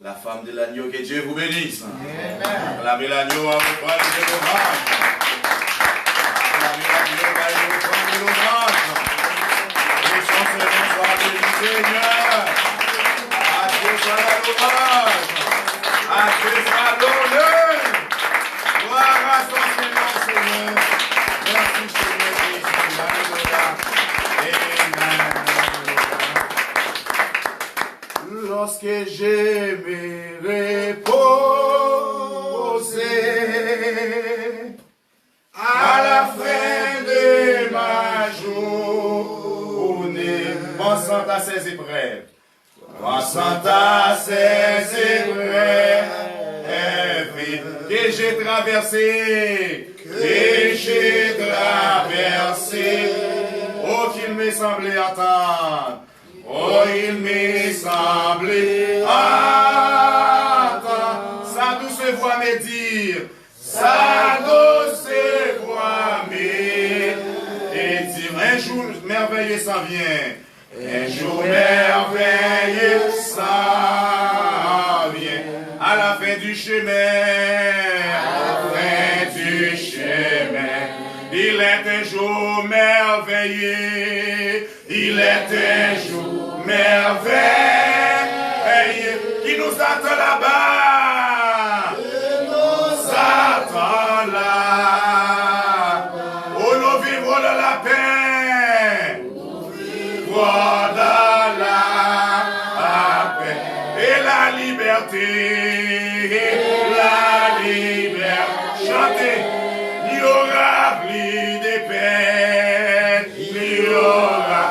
la femme de l'agneau, que Dieu vous bénisse. Acclamez l'agneau à vos frères de l'orage. Acclamez l'agneau à vos frères de l'orage. Nous sommes le bonsoir du Seigneur. À Dieu soit l'orage. À Dieu soit l'honneur. Gloire à son Seigneur, Seigneur. Merci Seigneur Jésus. Alléluia. Amen. Lorsque je me reposer à la fin de ma journée, pensant à ces épreuves, pensant à ces épreuves que j'ai traversées, oh qu'il me semblait attendre. Oh, il me semblait attendre. Sa douce voix me dire, sa douce voix me dire, un jour merveilleux s'en vient. Un jour merveilleux s'en vient. À la fin du chemin, à la fin du chemin, il est un jour merveilleux. Il est un jour merveilleux qui nous attend là-bas. Il nous attend là. Oh, nous vivrons dans la paix. Nous vivrons dans la paix. Et la liberté. La liberté. Chantez. Il y aura plus de paix. Il y aura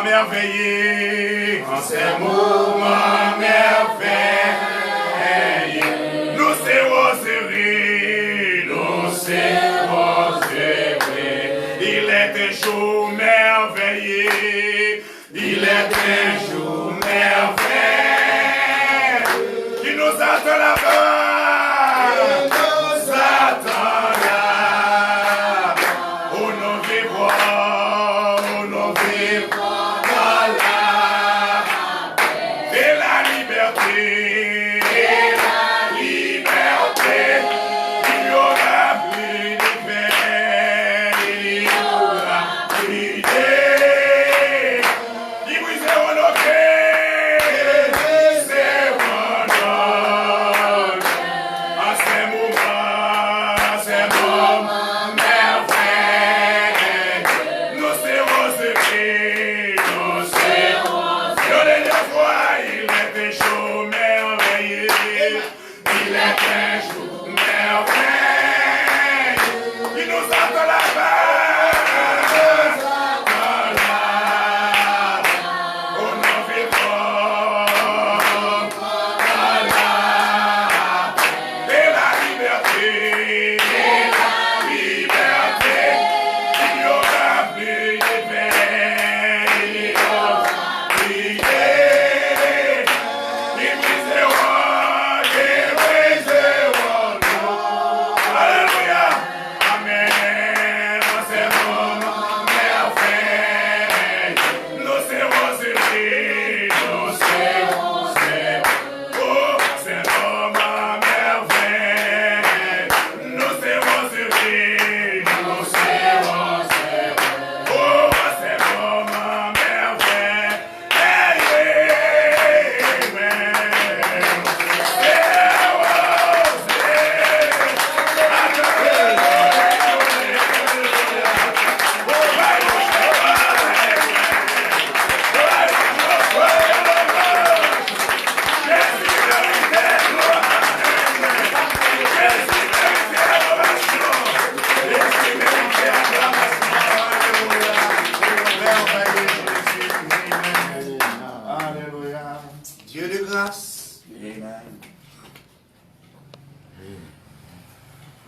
merveilleux, en ces moments merveilleux, nous serons heureux, nous serons heureux. Il est un jour merveilleux, il est un jour merveilleux, qui nous attend là-bas, nous attend là, où nous vivrons.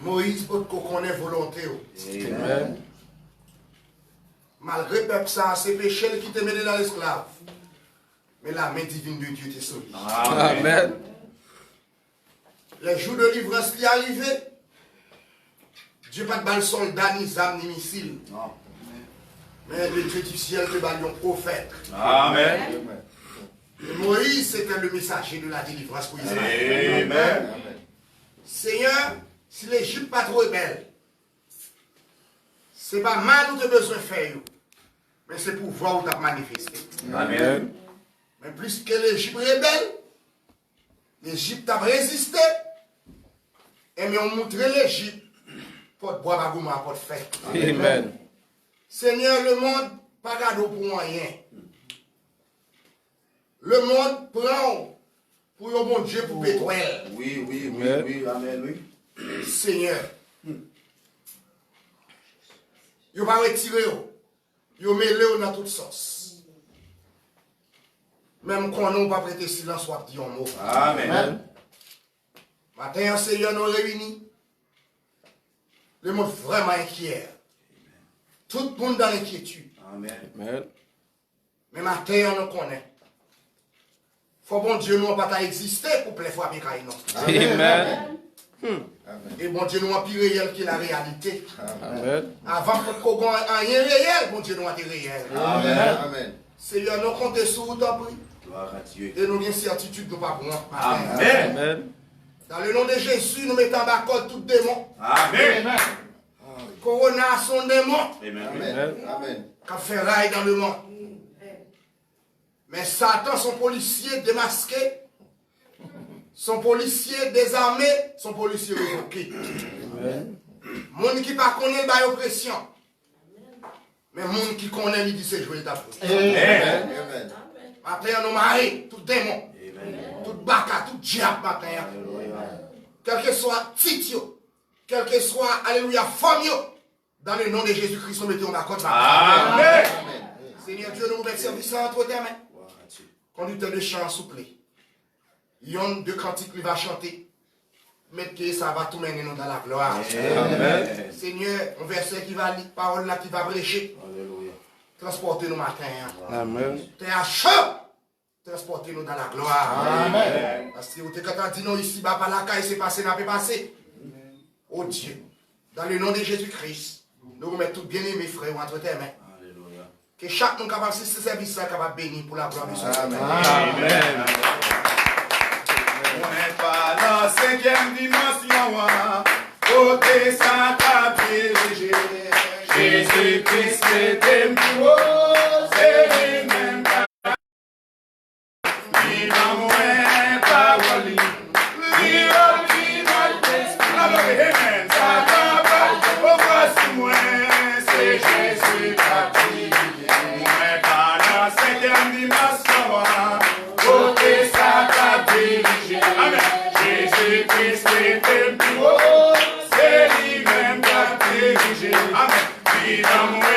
Moïse peut connaître volonté. Amen. Malgré peuple ça, c'est péché qui te met dans l'esclave. Mais la main divine de Dieu t'est solide. Amen. Les jours de l'ivresse qui arrivaient, Dieu pas de balle soldat, ni âme, ni missile. Non. Mais le Dieu du ciel te balion prophète. Amen. Et Moïse, c'était le messager de la délivrance pour Israël. Amen. Seigneur, si l'Égypte pas trop belle, c'est pas mal où tu as besoin de faire, mais c'est pour voir où tu as manifesté. Amen. Mais plus que l'Égypte est belle, l'Égypte a résisté, et mais on montre l'Égypte pour te boire bagouma, pour te faire. Amen. Seigneur, le monde, pas cadeau pour rien. Le monde prend pour le bon Dieu pour pétrole. Oui, oui, oui, Amen. oui, amen, oui. Seigneur, il va retirer, il va mêler dans toutes sauces. Même quand on ne va pas prêter silence, on va dire un mot. Amen. Matin, Seigneur, nous réunis. Le monde vraiment inquiet. Tout le monde dans l'inquiétude. Amen. Amen. Mais matin, on nous connaît. Faut bon Dieu nous pas exister pour plein fois avec nous. Amen. Et bon Dieu nous a plus réel que la réalité. Amen. Avant qu'on ait rien réel, bon Dieu nous a été réel. Amen. Seigneur, nous comptons sur vous, t'en prie. Gloire à Dieu. Et nous avons une certitude, nous pas pour moi. Amen. Amen. Dans le nom de Jésus, nous mettons en bas tout démon. Amen. Corona, son démon, Amen. Amen. qui fait rail dans le monde. Mais Satan, son policier démasqué, son policier désarmé, son policier révoqué. Monde qui ne connaît pas l'oppression. Mais monde qui connaît, il dit c'est jouer ta peau. Amen. Après, on nous marie, tout démon, tout baka, tout diable, matin. Quel que soit titre, quel que soit, alléluia, femme, dans le nom de Jésus-Christ, nous mettons d'accord. Amen. Seigneur Dieu, nous mettons service entre tes mains. Conducteur de chant, s'il vous plaît. Il y a deux cantiques qui va chanter. Mais que ça va tout mener nous dans la gloire. Amen. Seigneur, un verset qui va lire, parole là qui va prêcher. Alléluia. Transportez-nous matin. Amen. T'es à chaud. Transportez-nous dans la gloire. Amen. Parce que vous êtes quand dit non ici, bah, par la caille, c'est passé, n'a pas passé. Oh Dieu, dans le nom de Jésus-Christ, nous remettons tout bien aimés frères entre tes mains. Alléluia. Que chaque monde capable de ce service là capable bénir pour la gloire de son nom. Amen. On n'est pas dans la cinquième dimension, côté Saint dirigé. Jésus-Christ est plus haut, c'est lui-même. Il va mourir par lui. Il va vivre l'esprit. Amen. Ça va pas, oh voici moi, c'est Jésus qui dirige. On n'est pas dans la cinquième dimension, côté Saint dirigé. Amen. Jésus-Christ est plus haut, c'est lui-même qui a dirigé. Amen. Il va mourir.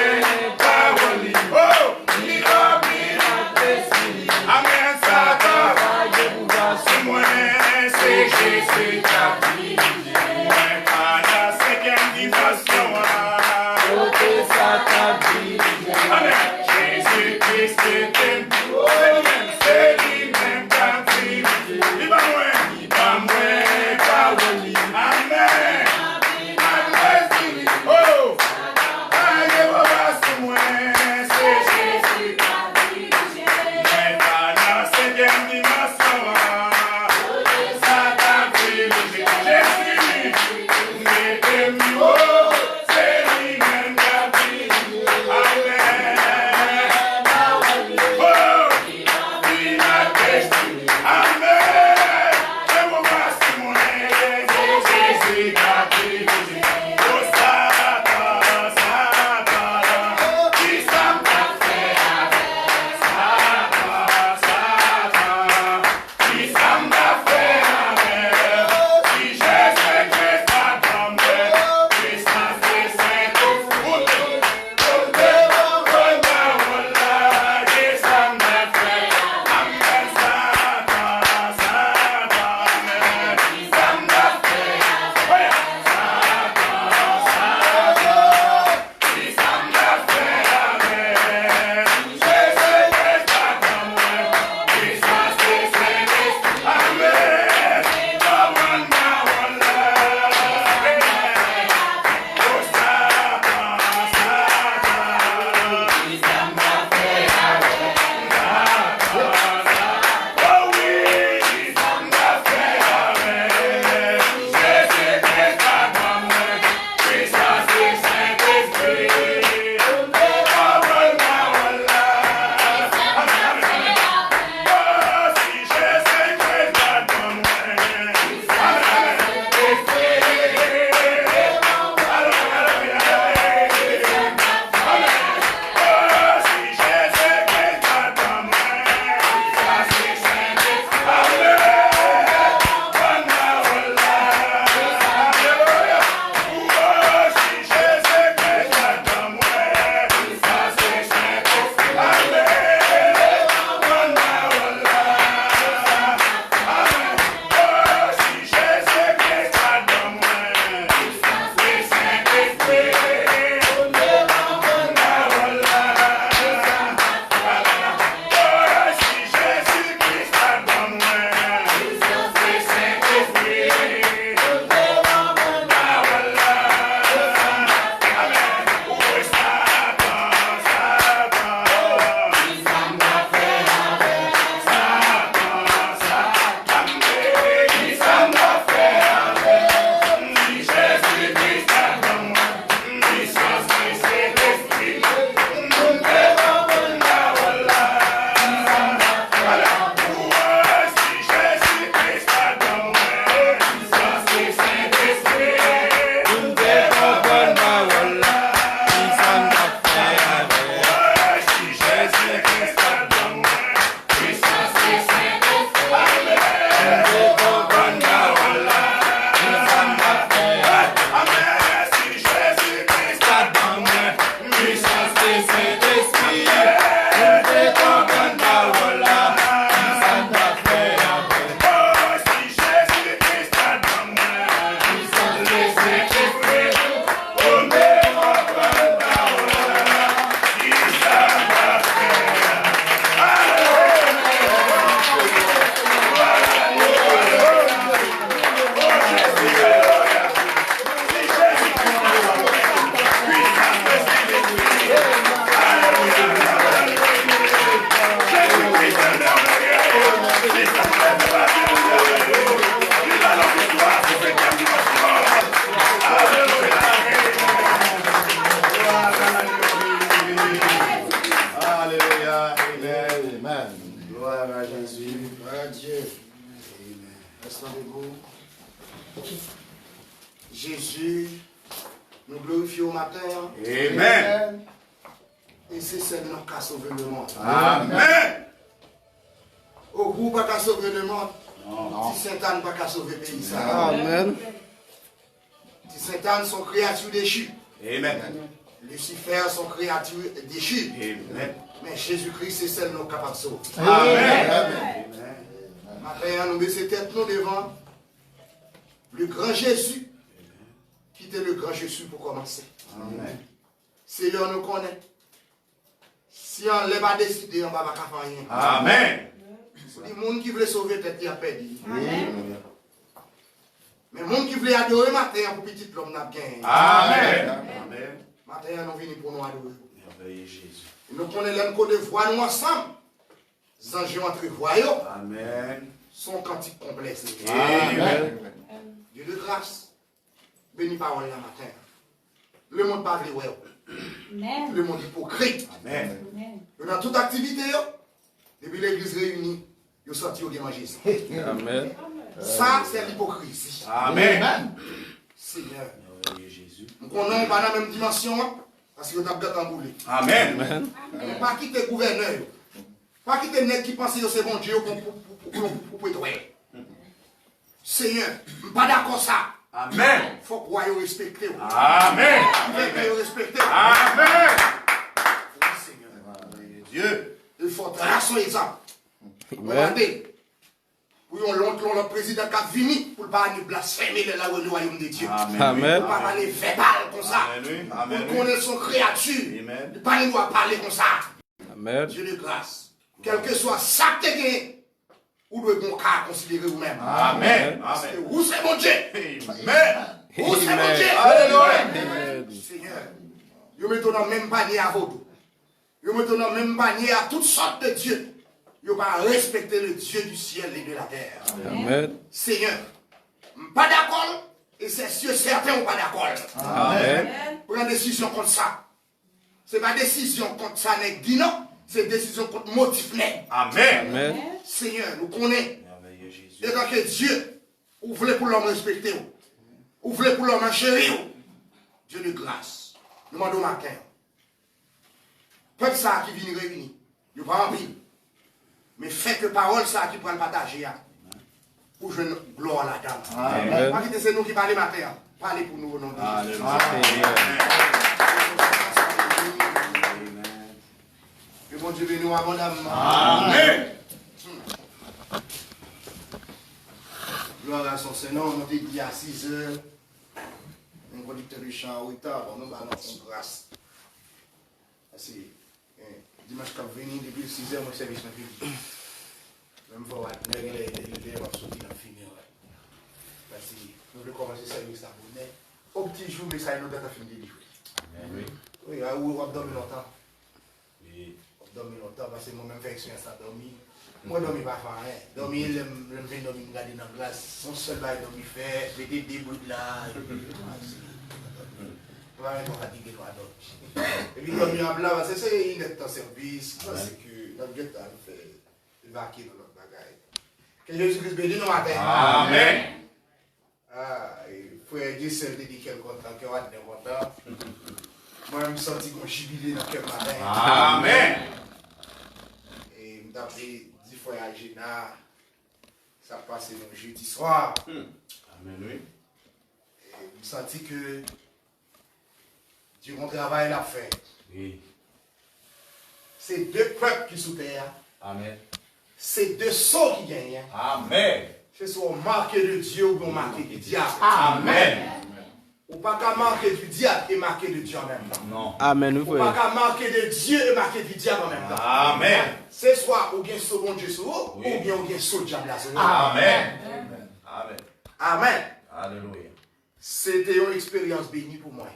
matin. Amen. Et c'est celle-là qui a sauvé le monde. Amen. Au bout, pas qu'à sauver le monde. Si Saint-Anne pas qu'à sauver le pays. Amen. Si Saint-Anne sont créatures déchues. Amen. Lucifer sont créatures déchues. Amen. Mais Jésus-Christ, c'est celle nous capable de sauver. Amen. Maintenant, nous mettons tête nous devant le grand Jésus, qui était le grand Jésus pour commencer. Amen. Seigneur nous connaît. Si on ne l'a pas décidé, on ne va pas faire rien. Amen. Les gens qui veulent sauver tête, il a perdu. Mais les gens qui veulent adorer matin pour petit l'homme n'a gagné. Amen. Amen. Matin, nous venons pour nous adorer. Merveilleux Jésus. Nous connaissons l'un de voix nous ensemble. Les anges entre voyons. Amen. Son cantique complet. Amen. Dieu de grâce. Béni parole la matin. Le monde parle ouais. Le monde hypocrite. Amen. Dans toute activité, depuis l'église réunie, vous sentez que vous manger ça. Amen. Ça, c'est l'hypocrisie. Amen. Seigneur. Merveilleux Jésus. Nous connaissons pas la même dimension, parce que vous avez gâté en boulé. Amen. Pas quitter le gouverneur. Pas quitter le nègre qui pense que c'est bon Dieu pour être ouais. Seigneur, je ne suis pas d'accord ça. Amen. Il faut que vous respectez. Amen. Il faut que vous respectez. Amen. Oui, Seigneur. Merveilleux Dieu. Il faut tracer un exemple. Regardez. Pour le président qui a fini pour ne pas blasphémer le royaume de Dieu. Amen. Pour ne pas parler verbal comme ça. Amen. Pour connaître son créature. Amen. Pas nous à parler comme ça. Amen. Dieu de grâce. Quel que soit ça que tu as, vous devez considérer vous-même. Amen. Parce que Amen. vous, c'est mon Dieu. Amen. Vous, c'est mon Dieu. Alléluia. Seigneur, vous mettez dans le même panier à vous. Vous mettez dans le même panier à toutes sortes de dieux. Vous pas respecter le Dieu du ciel et de la terre. Amen. Seigneur, pas d'accord, et c'est sûr, certains sont pas d'accord. Amen. Prends décision contre ça. Ce n'est pas décision contre ça, n'est dit non, c'est décision contre motif n'est. Amen. Amen. Seigneur, nous connaissons. Merveilleux Jésus. Et donc que Dieu, vous voulez pour l'homme respecter, vous voulez pour l'homme chérir. Dieu de grâce. Nous demandons au matin. Peuple ça qui vient réunir, il va en ville. Mais faites que parole ça qui prend le partager. Pour jouer gloire à la dame. Amen. Pas que c'est nous qui parlons matin. Parlez pour nous au nom de Jésus. Que bon Dieu bénisse abondamment. Amen. Gloire à son Seigneur, on dit qu'il y a 6 heures. Un conducteur du chant en retard, on va dans son grâce. C'est dimanche quand venu, depuis 6 heures, mon service m'a fini. Même pour il est sorti dans fini. Parce que nous voulons commencer le service à bonnet. Au petit jour, mais ça, nous avons fini de livrer. Oui, on va dormir longtemps. On va dormir longtemps parce que moi-même, j'ai expérience à dormir. Moi, je ne dormis pas rien. Dormir, je vais dormir, regarder dans la glace. Mon seul bail dormir fait, mettez des bouts là. Vraiment fatigué pour dormir. Et puis, dormir en blanc, parce que c'est une en service, parce que notre guette a fait vaquer dans notre bagaille. Que Jésus-Christ bénisse nous matin. Amen. Ah, et frère Dieu seul dit qu'il est content, qu'il est content. Moi, je me sens comme jubilé dans quel matin. Amen. Et je me suis dit, frère Agina, ça passe le jeudi soir. Amen, oui. Et je me sens que durant le travail l'a fait. Oui. C'est 2 peuples qui sont terre. Amen. C'est 2 sauts qui gagnent. Amen. C'est soit marqué de Dieu ou bien marqué du diable. Amen. Ou pas qu'à marquer du diable et marquer de Dieu en même temps. Non. Amen. Ou pas qu'à marquer de Dieu et marquer du diable en même temps. Amen. C'est soit ou bien second Dieu sur vous, Oui. ou bien ou bien sur le diable là sur vous. Amen. Amen. Amen. Alléluia. C'était une expérience bénie pour moi.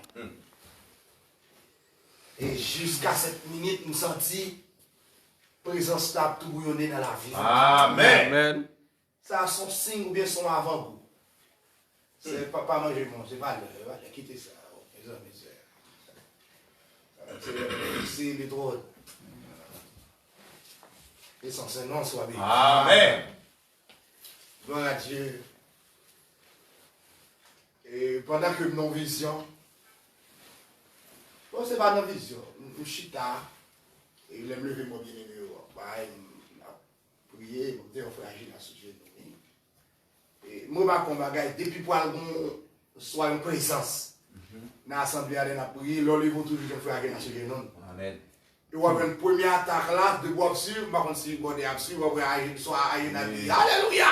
Et jusqu'à cette minute, nous senti présence stable tout bouillonner dans la vie. Amen. Amen. Ça a son signe ou bien son avant-goût. C'est pas manger mon, c'est pas le quitter ça. Mes amis, c'est les drôles. Et son Seigneur soit béni. Amen. Gloire à Dieu. Et pendant que nous vision, c'est pas dans la vision. Je suis tard. Et il aime lever mon bien-aimé. Prier, je vais frère agir dans ce sujet. Et moi, je vais depuis pour soit une présence. Dans l'assemblée, on a prié, l'on les toujours faire agir dans ce sujet. Amen. Et on a une première attaque là, de boire sur, par contre, si vous avez sur, vous avez soit agir dans le Alléluia!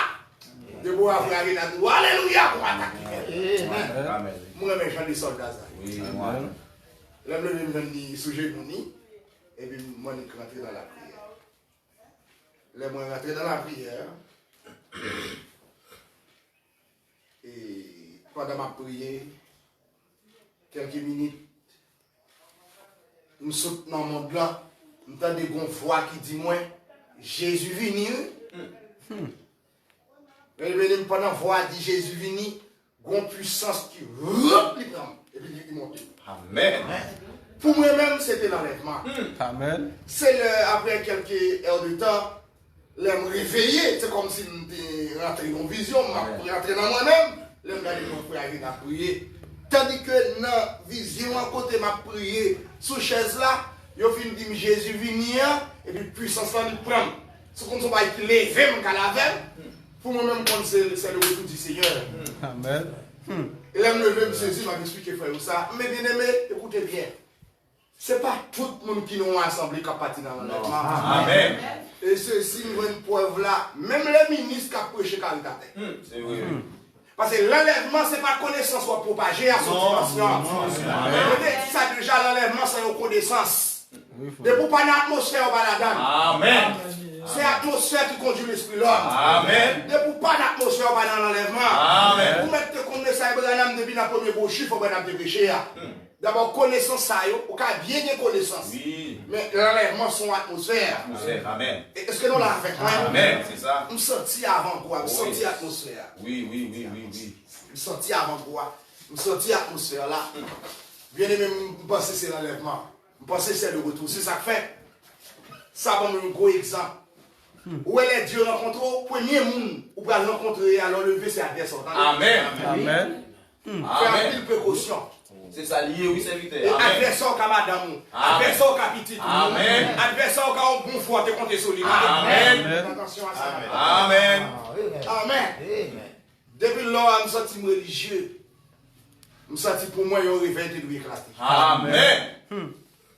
De boire frère agir dans le Alléluia pour attaquer. Amen. Moi, je suis des soldats. Oui, amen. Là, je vais me sujet et puis moi, je vais rentrer dans la prière. Là, je vais rentrer dans la prière. Et pendant ma prière, quelques minutes, je saute dans mon monde là, je entends des voix qui disent moi, Jésus vini. Et pendant la voix dit Jésus vini, une puissance qui prend et puis il monte. Amen. Pour moi-même, c'était l'enlèvement. Amen. C'est après quelques heures de temps, je me réveiller, c'est comme si je rentrais dans une vision, je rentrais dans moi-même, je me regardais mon frère qui a prié. Tandis que dans la vision, à côté, je prié sous chaise là, je finis de dire Jésus vient, et puis puissance là, il prend. C'est comme si je me lever, je me laver. Pour moi-même, c'est le retour du Seigneur. Amen. Et là, je me lever, je me saisis, je m'explique frère ça. Mais bien aimé, écoutez bien. Ce n'est pas tout le monde qui nous a assemblé qui a parti dans l'enlèvement. Amen. Et ceci, nous avons une preuve là. Même les ministres qui ont prêché caritateur. C'est vrai. Parce que l'enlèvement, ce n'est pas connaissance soit propagée à son dimension. Peut-être ça déjà, l'enlèvement, c'est une connaissance. De pour pas l'atmosphère au baladane. Amen. C'est l'atmosphère qui conduit l'esprit l'homme. Amen. De pour pas l'atmosphère au baladane l'enlèvement. Amen. Pour mettre qu'on ne sait pas depuis la première bouche, il faut que vous péché. D'abord, connaissance, ça y est, on a bien de connaissance. Oui. Mais l'enlèvement, son atmosphère. Amen. Est-ce que nous l'avons fait? Amen, c'est ça. Nous sentis avant quoi? Nous sentis l'atmosphère. Oui. Nous sentis avant quoi? Nous sentis l'atmosphère là. Bien aimé, je pense que c'est l'enlèvement. Je pense que c'est le retour. C'est ça que fait. Ça va me un gros exemple. Où est les dieux rencontrés? Premier monde, où va le rencontrer, alors lever ses adversaires. Amen. Amen. Faire une précaution. C'est ça lié, oui, serviteur. Adversaire comme madame, adversaire comme petit, adversaire comme un bon foi, te compter sur lui. Amen. Attention à ça. Amen. Amen. Depuis lors, je me sens religieux. Je me sens pour moi, il y a un réveil de lui éclater. Amen.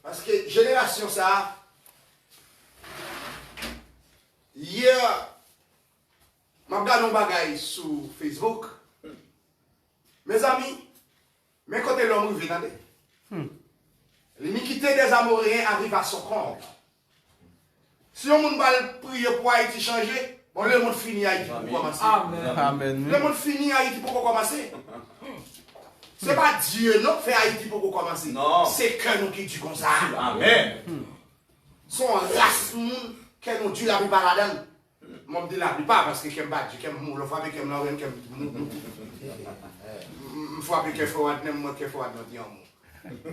Parce que génération ça, hier, je regarde un bagage sur Facebook. Mes amis, mais quand l'homme vient d'aller, l'iniquité des Amoréens arrive à son compte. Si on va prier pour Haïti changer, bon, le monde finit Haïti pour commencer. Amen. Le monde finit Haïti pour commencer. Ce n'est pas Dieu non fait Haïti pour commencer. Non. C'est que nous qui dit comme ça. Amen. Son race que nous dit la plupart là-dedans. Moi je dis la plupart parce que j'aime pas, j'aime mou, le fois que j'aime l'oreille, j'aime mou. Je fois que j'aime fort, moi que fort dans dire mou.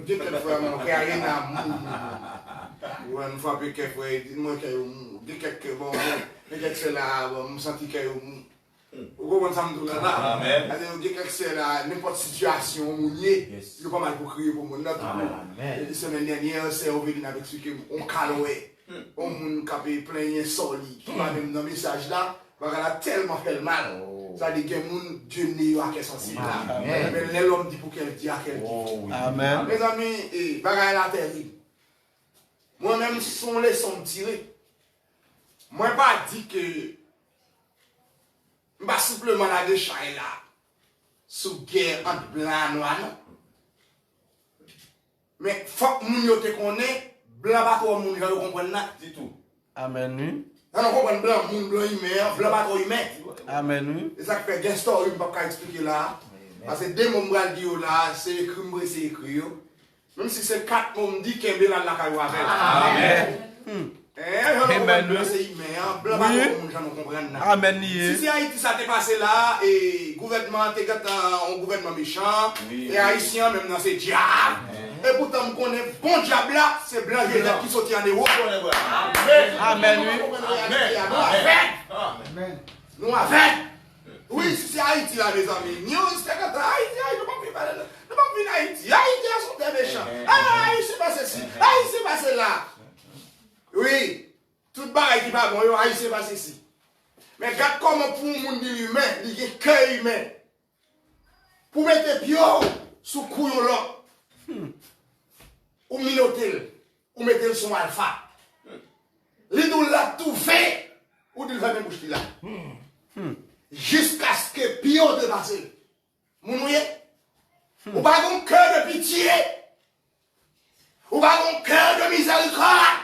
Dieu que fois mon frère rien à mou. Une fois que j'aime moi que mou. Dès que bon, dès que c'est là, me sentir que mou. Vous comprenez ça me dit là? Amen. Dès que c'est là, n'importe situation mounier, il pas mal pour crier pour mon autre. La semaine dernière, c'est revenu avec ce qu'on calouait. On a plein de soli qui va même dans le message là, parce qu'elle a tellement fait le mal. Ça dit que Dieu n'est pas sensible là. Mais l'homme dit pour qu'elle dise à qu'elle dit. Amen. Mes amis, bagaille la terrible. Moi-même, son leçon tirée. Moi, pas dit que je vais simplement la déchaîner là, sous guerre entre blanc et noir. Mais il faut que nous te connaissons. Blanc pas trop monde va comprendre là du tout. Amen. On comprend blanc monde blanc humain, blanc pas trop humain. Amen. Et ça fait des stories pas qu'à expliquer là parce que deux monde bral dire là, c'est écrit c'est écrit. Même si c'est quatre monde dit qu'elle là la caillou avec. Amen. Blanc c'est humain, blanc pas trop monde j'en comprendre là. Amen. Si c'est Haïti ça t'est passé là et gouvernement t'es un gouvernement méchant et haïtien même dans ces diables. Et pourtant, on connaît bon diable là, c'est blanc qui sortit en Europe. Amen. Amen. Nous avec. Oui, si c'est Haïti là, mes amis. Nous, c'est quand Haïti, nous ne pouvons pas venir Haïti. Haïti, ils sont des méchants. Ah, il se passe si. Ah, il s'est passé là. Oui, tout bagaille qui va bon, il s'est passé ici. Mais regarde comment pour un monde humain, il y a un cœur humain. Pour mettre pied sous couillon là, ou minotel, ou mettre son alpha. L'idou l'a tout fait, ou il va même bouger là. Jusqu'à ce que pied te passe. Mon ouye, ou pas un cœur de pitié, ou pas un cœur de miséricorde.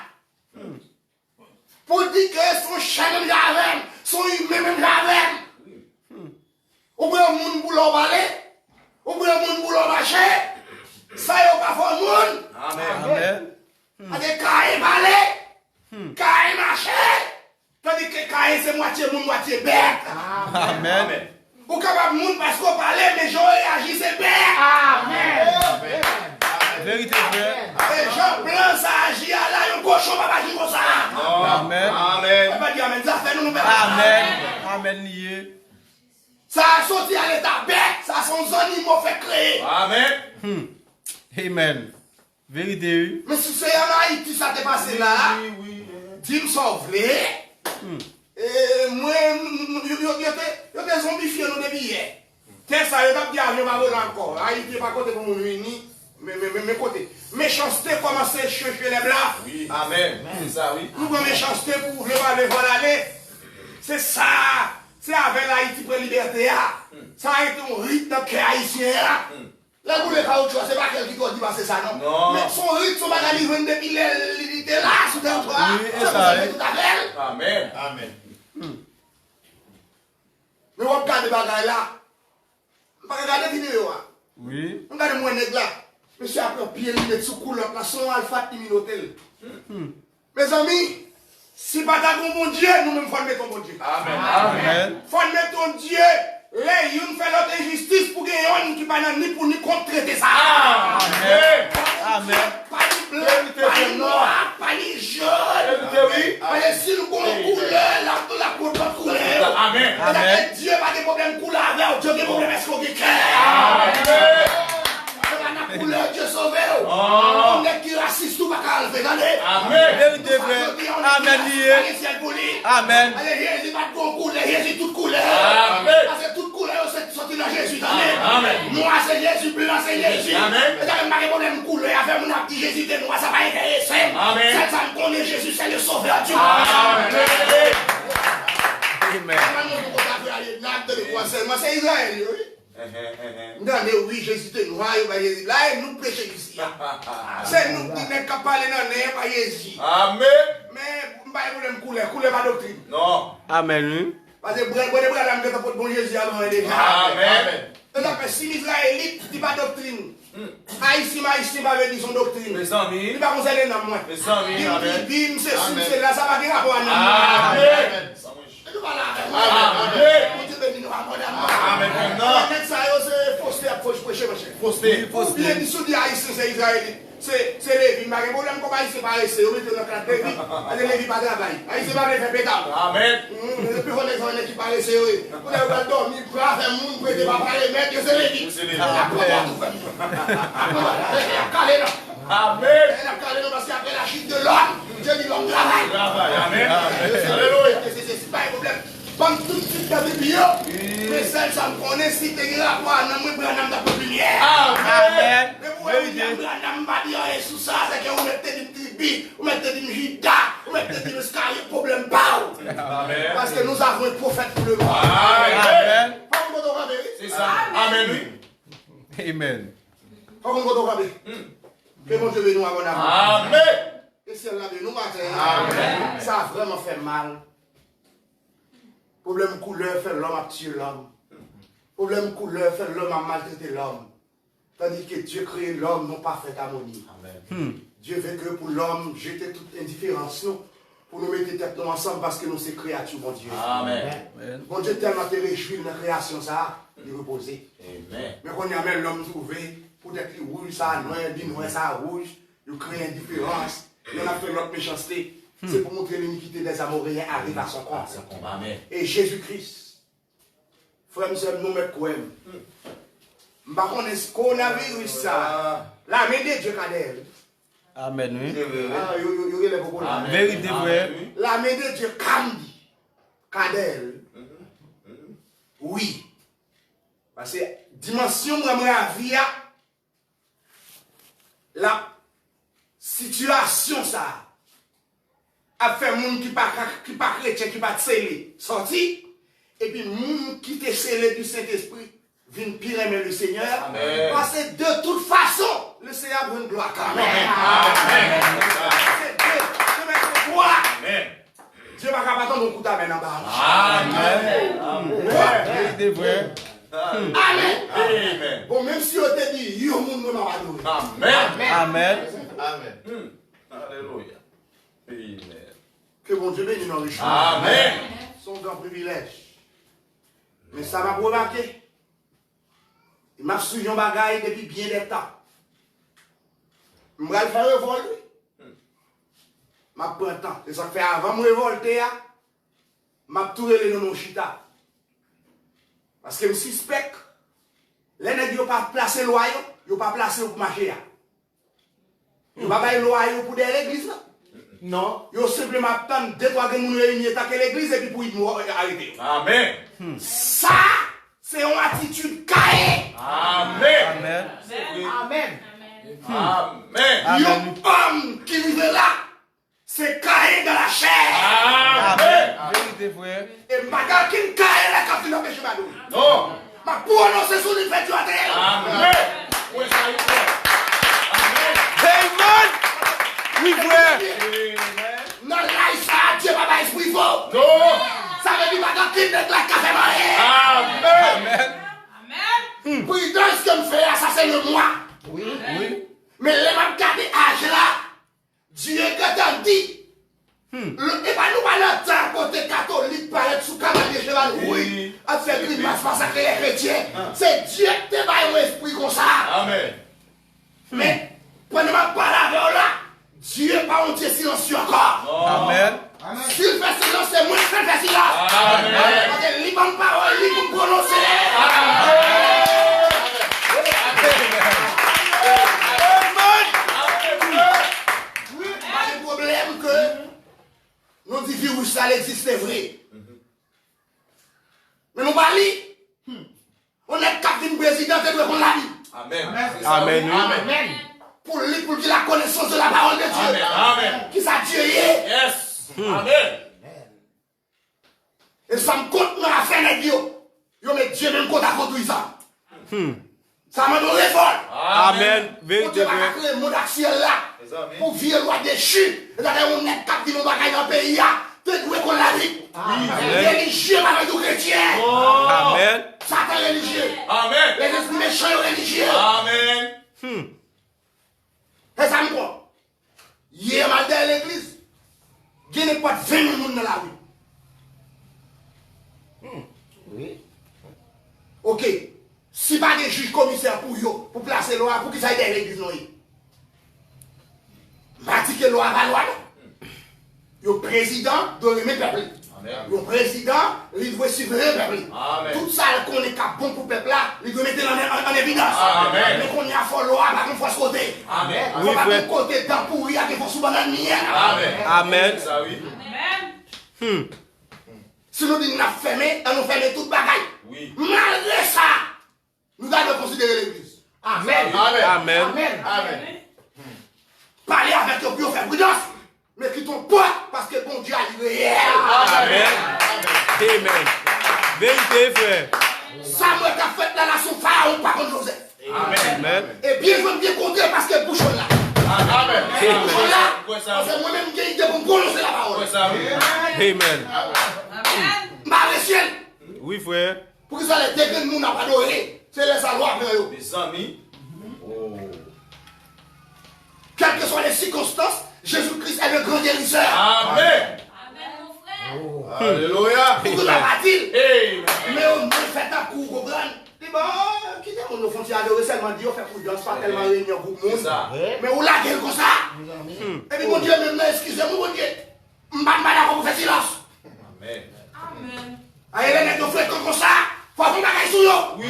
Pour dire que son chien même j'avais, son humain même j'avais. Ou bien un monde pour l'emballer, ou bien un monde pour l'emmarcher, ça y est pas fort monde. Amen. Avec caille balai, caille marché, tandis que caille c'est moitié monde, moitié bête. Amen. Ou capable monde parce qu'on parlait, mais gens réagissent c'est bête. Amen. Vérité frère. Les gens blancs, ça agit à là, un cochon va pas agir comme ça. Amen. Amen. On va dire Amen, ça fait nous Amen. Amen lié. Ça a sorti à l'état bête, ça son animaux fait créer. Amen. Amen. Vérité. Mais si c'est en Haïti, ça t'est passé là, dis-moi ça, vous voulez. Et moi, yo te zombifié nous depuis hier. Tiens ça, yo t'a dit avion va voler encore. Haïti pas côté pour nous unis, mais côté. Méchanceté commence à chercher les blancs. Oui. Amen. C'est ça, oui. Nous avons méchanceté pour le aller. C'est ça. C'est avec l'Haïti pour la liberté. Ça a été un rite de haïtien. La boule de caoutchouc, c'est pas quelqu'un qui doit dire c'est ça, non? Non. Mais son rite, son bagage, il vient depuis il était là, sous le territoire. Oui, Ça fait tout à fait. Amen. Amen. Mais on regarde les bagages là. On va regarder la vidéo. Oui. On regarde mon nègre là. Monsieur a pris pied, il met sous couleur, là, son alpha immunotel. Mes amis, si pas d'un bon Dieu, nous-mêmes, il faut mettre ton bon Dieu. Amen. Amen. Il faut mettre ton Dieu. Là, il fait l'autre injustice pour gagner un qui pas ni pour ni contre traiter ça. Amen. Amen. Pas ni blanc, pas ni noir, pas ni jaune. Parce que si nous avons couleur, là, tout la couleur, couleur. Amen. Amen. Dieu pas de problème couleur avec Dieu, des problèmes est-ce qu'on est clair. La couleur, Dieu sauvé. On est qui raciste ou pas qu'à le faire. Amen. Vérité frère. Amen lié. Amen. Allez, Jésus pas de bon couleur, Jésus toute couleur. Amen. Parce que toute couleur, c'est sorti dans Jésus. Amen. Moi, c'est Jésus, blanc, c'est Jésus. Amen. Et t'as pas de problème couleur, avec mon petit Jésus de moi, ça va intéresser. Amen. C'est ça me connaît, Jésus, c'est le sauveur. Dieu. Amen. Amen. C'est Israël, oui. Oui, Jésus était noir, Jésus. Là, nous prêchons ici. C'est nous qui n'sommes pas parler dans pas Jésus. Amen. Mais, je ne sais pas couler pas doctrine. Non. Amen. Parce que bon Jésus avant déjà. Amen. Si l'Israélite ne dit pas doctrine, Haïtien va dire son doctrine. Mes amis. Il va concerner dans moi. Mes amis. Amen. Bim, c'est sous, c'est là, ça va dire rapport à nous. Amen. Amen. C'est Lévi, mais le problème comment il s'est pas resté, on met dans la Lévi, et Lévi pas travailler. Il s'est pas fait pétard. Amen. Depuis qu'on est qui paraît sérieux. Vous avez dormi, vous avez fait moun, vous n'avez pas parler, mais c'est Lévi. C'est Lévi. Amen. Elle a calé parce qu'après la chute de l'homme, Dieu dit l'homme travaille. Amen. Alléluia. C'est pas un problème. Comme tout de suite dans la Bible, mais celle ça me connaît si tu es là, moi, je ne peux pas de pépinière. Amen. Mais vous voyez, je ne peux pas dire sous ça, c'est que vous mettez des petits billes, vous mettez des gita, vous mettez des escaliers, problème pas. Amen. Parce que nous avons un prophète pour le monde. Amen. Pas qu'on doit regarder. C'est ça. Amen. Oui. Amen. Pas qu'on doit regarder. Que mon Dieu nous abonne. Amen. Et si elle l'a de nous matin, Amen. ça a vraiment fait mal. Problème couleur fait l'homme à tuer l'homme. Problème couleur fait l'homme à maltraiter l'homme. Tandis que Dieu crée l'homme non pas fait harmonie. Dieu veut que pour l'homme jeter toute indifférence pour nous mettre tête ensemble parce que nous sommes créatures, mon Dieu. Amen. Mon Dieu tellement te réjouit de la création ça, de reposer. Amen. Mais quand il y a même l'homme trouvé, peut-être qu'il rouge ça noir, dit noir ça rouge, il crée indifférence, il en a fait l'autre méchanceté. C'est pour montrer l'iniquité des Amoréens arrive à son compte. Amen. Et Jésus-Christ, frère, nous mettons quoi? Par contre, ce coronavirus, ça, la main de Dieu, Amen, oui. Vérité vrai. La main de Dieu, Kandi, Kadel. Oui. Parce que dimension de la vie, la situation, ça a fait moun qui pas chrétien, qui pas scellé, sorti, et puis moun qui te scellé du Saint-Esprit, vient pire aimer le Seigneur. Amen. Parce que de toute façon, le Seigneur a une gloire quand même. Amen. Dieu va pas attendre mon coup d'amène en bas. Amen. Amen. Amen. Bon, même si on te dit, il y a un monde qui m'a adoré. Amen. Amen. Amen. Alléluia. Amen. Que mon Dieu bénisse nos richesses. Amen. Son grand privilège. Mais ça m'a provoqué. Il m'a suivi un bagage depuis bien des temps. Je vais le faire révolter. Je prends le temps. C'est ça que fait avant de me révolter, je vais tout relé dans mon chita. Parce que je suspecte, les nègres n'ont pas placé le loyer, ils n'ont pas placé pour marcher. Ils n'ont pas placé le loyer pour l'église. Non. Ils ont simplement attendu 2-3 personnes réunies attaquer l'église et puis pour ils arrêter. Amen. Ça, c'est une attitude caée. Amen. Amen. Amen. Amen. Un homme qui vivait là, c'est caillé dans la chair. Amen. Amen. Et ma gare qui me caille là quand tu n'as pas péché ma douille. Non. Ma prononcer sur le fait du hôtel. Amen. Oui, ça y est. Amen. Oui, frère. Non, là, ça, Dieu va pas esprit faux. Non. Ça veut dire ma gare qui n'est pas café marié. Amen. Amen. Prudence que me fait, ça c'est le moi. Oui. Oui. Mais les mêmes cas d'âge là, Dieu quand dit, et pas nous pas notre côté catholique, paraître sous canal de cheval, oui, à faire grimace, massacrer les chrétiens. C'est Dieu qui te va un esprit comme ça. Amen. Mais, prenez ma parole là, Dieu pas un Dieu silencieux encore. Amen. S'il fait silence, c'est moi qui fais silence. Amen. Parce que les bonnes paroles, les bonnes prononcer. Amen. Nous disons que le virus, ça existe, c'est vrai. Mais nous parlons, on est capitaine président de la vie. Amen. Amen. Amen. Pour lui, pour qu'il ait la connaissance de la parole de Dieu. Amen. Qui ça Dieu est. Yes. Amen. Et ça me compte dans la fin de Dieu. Yo met Dieu même compte à contre ça. Ça m'a donné révolte. Amen. Vérité. On va créer un monde actuel là. Pour vieille loi déchue. Et d'ailleurs, on est capté dans le pays. Te doué qu'on l'a dit. Religieux, pas de chrétien. Amen. Satan religieux. Amen. Les esprits méchants religieux. Amen. Et ça me quoi? Hier, mal dans l'église, il n'y a pas de 20 000 personnes dans la rue. Oui. Ok. Si pas de juge commissaire pour eux, pour placer loi, pour qu'ils aillent dans l'église, non. Ma dit que loi va loi, non. Le président doit remettre le peuple. Le président, il doit suivre le peuple. Tout ça qu'on est bon pour le peuple là, il doit mettre en évidence. Mais qu'on y a fait loi, pas qu'on fasse côté. Amen. On va pas côté dans pourri, qu'il faut souvent dans le mien. Amen. Ça oui. Amen. Si nous disons qu'on a fermé, on nous ferme toute bagaille. Oui. Malgré ça, nous devons considérer l'église. Amen. Amen. Amen. Amen. Amen. Parlez avec eux pour faire prudence. Mais qui ton poids parce que bon Dieu a livré. Amen. Amen. Vérité, frère. Samuel a fait la nation Pharaon par contre Joseph. Amen. Et bien, je veux bien compter parce que bouchon là. Amen. Bouchon là, c'est moi-même qui ai idée pour prononcer la parole. Amen. Amen. Ciel. Oui, frère. Pour que ça les degrés de nous n'a pas adoré. C'est les saloirs, frère. Mes amis. Quelles que soient les circonstances, Jésus-Christ est le grand guérisseur. Amen. Amen, mon frère. Alléluia. Pour que la va-t-il. Mais on me fait un coup, vous comprenez? Dis bon, qui dit qu'on nous font adorer seulement Dieu, fait prudence, pas tellement réunion pour le monde. Mais où la gueule comme ça? Et puis mon Dieu, même excusez-moi, mon Dieu. M'bamba là, vous faites silence. Amen. Amen. Allez, les nègres frères comme ça, faut qu'on bagaille sur eux. Oui.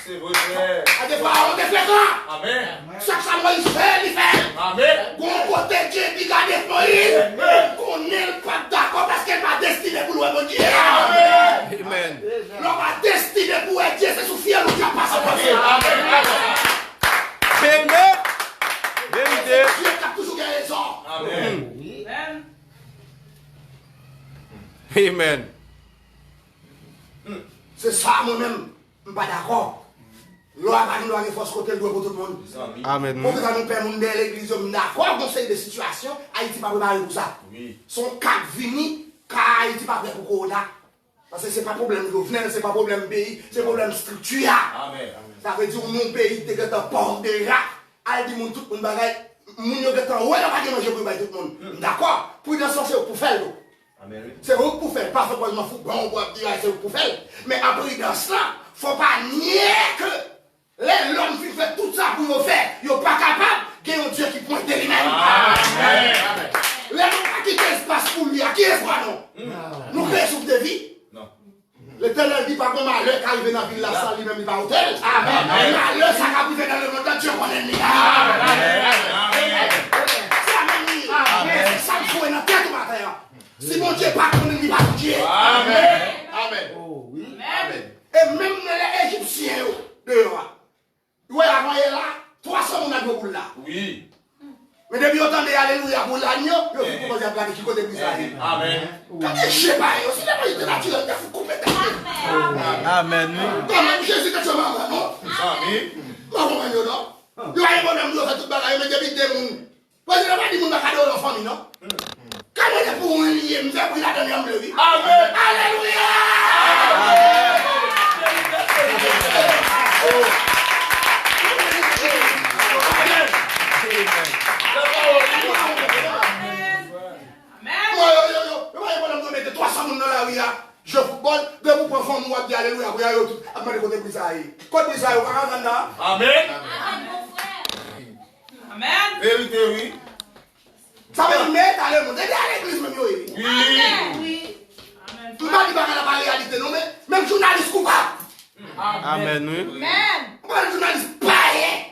C'est vrai, frère. À des fois, on est fréquents. Amen. Chaque fois, il fait. Amen. Dieu qui a toujours gagné raison. Amen. Amen. Amen. C'est ça, moi-même, je ne suis pas d'accord. Loi va nous avoir force côté pour tout le monde. Amen. Pour que ça nous permette de l'église, je suis d'accord, conseil de situation, Haïti n'est pas préparé pour ça. Oui. Son cap vini, car Haïti n'est pas prêt pour Corona. Parce que ce n'est pas problème gouverneur, ce n'est pas problème pays, c'est problème structure. Amen. Ça veut dire que mon pays est en porte déjà. Elle dit que tout le monde bagaille. Moun yo getan ouais la pas manger pour tout le monde. D'accord? Pour dans sens c'est pour faire. Amen. C'est vous pour faire, pas pour m'en foutre, bon on va dire c'est pour faire. Mais après dans cela, faut pas nier que les l'homme qui fait tout ça pour vous faire, ils sont pas capables qu'il y ait un Dieu qui pointe de lui-même. Amen. Les gens qui quitter l'espace pour lui, à qui est-ce non? Nous créons souffle de vie. L'Éternel dit pas comme malheur qui arrive dans la ville, la salle, lui-même, il va au hôtel. Amen. Malheur, ça qui arrive dans le monde, Dieu connaît lui. Amen. C'est la même vie. Amen. Ça il faut dans la tête du matin. Si mon Dieu pas connaît, il va Dieu. Amen. Amen. Oh oui. Amen. Et même les Égyptiens, dehors. Oui, avant, il est là, 300 personnes pour là. Oui. Mais depuis autant de Alléluia pour l'agneau, il faut commencer à planer qui côté plus ça. Amen. Quand je sais pas, si la majorité naturelle, il faut couper ta tête. Amen. Comment Jésus est maman, non? Amen. Maman, non? Il y a un bonhomme qui fait tout le bagaille, mais depuis des gens. Parce que la pas dit mon cadeau dans la famille, non? Quand on est pour un lié, je vais pour la dernière vie. Amen. Alléluia! Je football, de vous prendre moi dire alléluia, vous avez tout. Après le côté brisaille. Côté brisaille, vous avez un Amen. Amen, mon frère. Amen. Vérité, oui. ça veut dire mettre à l'église, à l'église même. Oui. Oui. Amen. Tout le monde dit pas la réalité, non, mais même journaliste coupable. Amen, oui. Amen. Pourquoi le journaliste païen?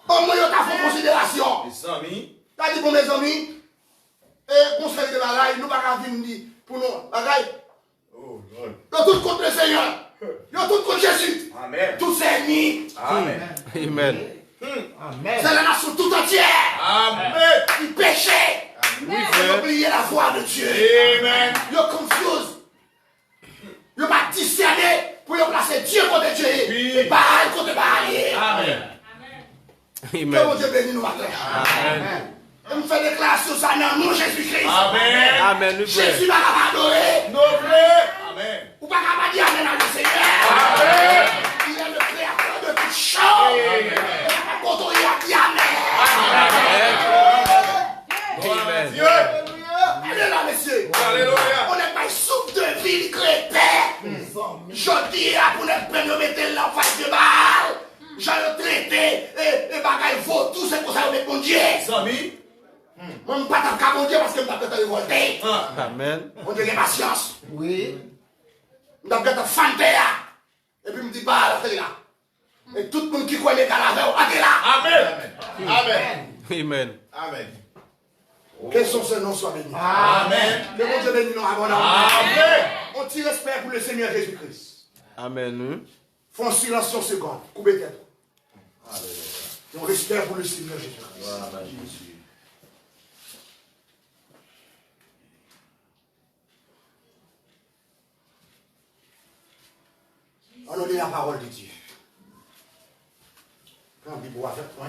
Au moins, il y a fait considération. Les amis. T'as dit pour mes amis, et conseil de bagaille, nous ne pouvons pas venir pour nous. Bagaille, Oh, Lord. ils sont tous contre le Seigneur. Ils sont tous contre Jésus. Amen. Tous ces ennemis. Amen. Amen. C'est la nation tout entière. Amen. Ils péchaient. Ils ont oublié la voix de Dieu. Amen. Ils sont confus. Ils n'ont pas discerné pour placer Dieu contre Dieu. Oui. Et Baal contre Baal. Amen. Que Amen. mon Dieu bénisse nous matin. Amen. Et me fait déclaration ça dans le nom de Jésus-Christ. Amen. Amen. Nous Jésus va adorer. Nos frères. Amen. Ou pas capable de dire Amen à le Seigneur. Amen. Il est le créateur de toutes choses. Quand on y a dit Amen. Amen. Dieu. Allez là, messieurs. Alléluia. On n'est pas soupe de ville crétin. Je dis pour ne pas nous mettre là en face de balle. J'ai traité et bagaille vaut tout ce que ça met mon Dieu. Amis. Moi, je ne suis pas dans mon Dieu parce que je ne suis pas révolté. Amen. Mon Dieu, j'ai patience. Oui. Je suis pas fanté là. Et puis, je me dis, bah, c'est là. Et tout le monde qui connaît Calavera, est là. Amen. Amen. Amen. Amen. Que son Seigneur soit béni. Amen. Que mon Dieu bénisse nous abondamment. Amen. On tire respect pour le Seigneur Jésus-Christ. Amen. Font silence sur seconde. Coupez tête. On respect pour le Seigneur Jésus-Christ. On nous dit la parole de Dieu. Prends Bible avec moi.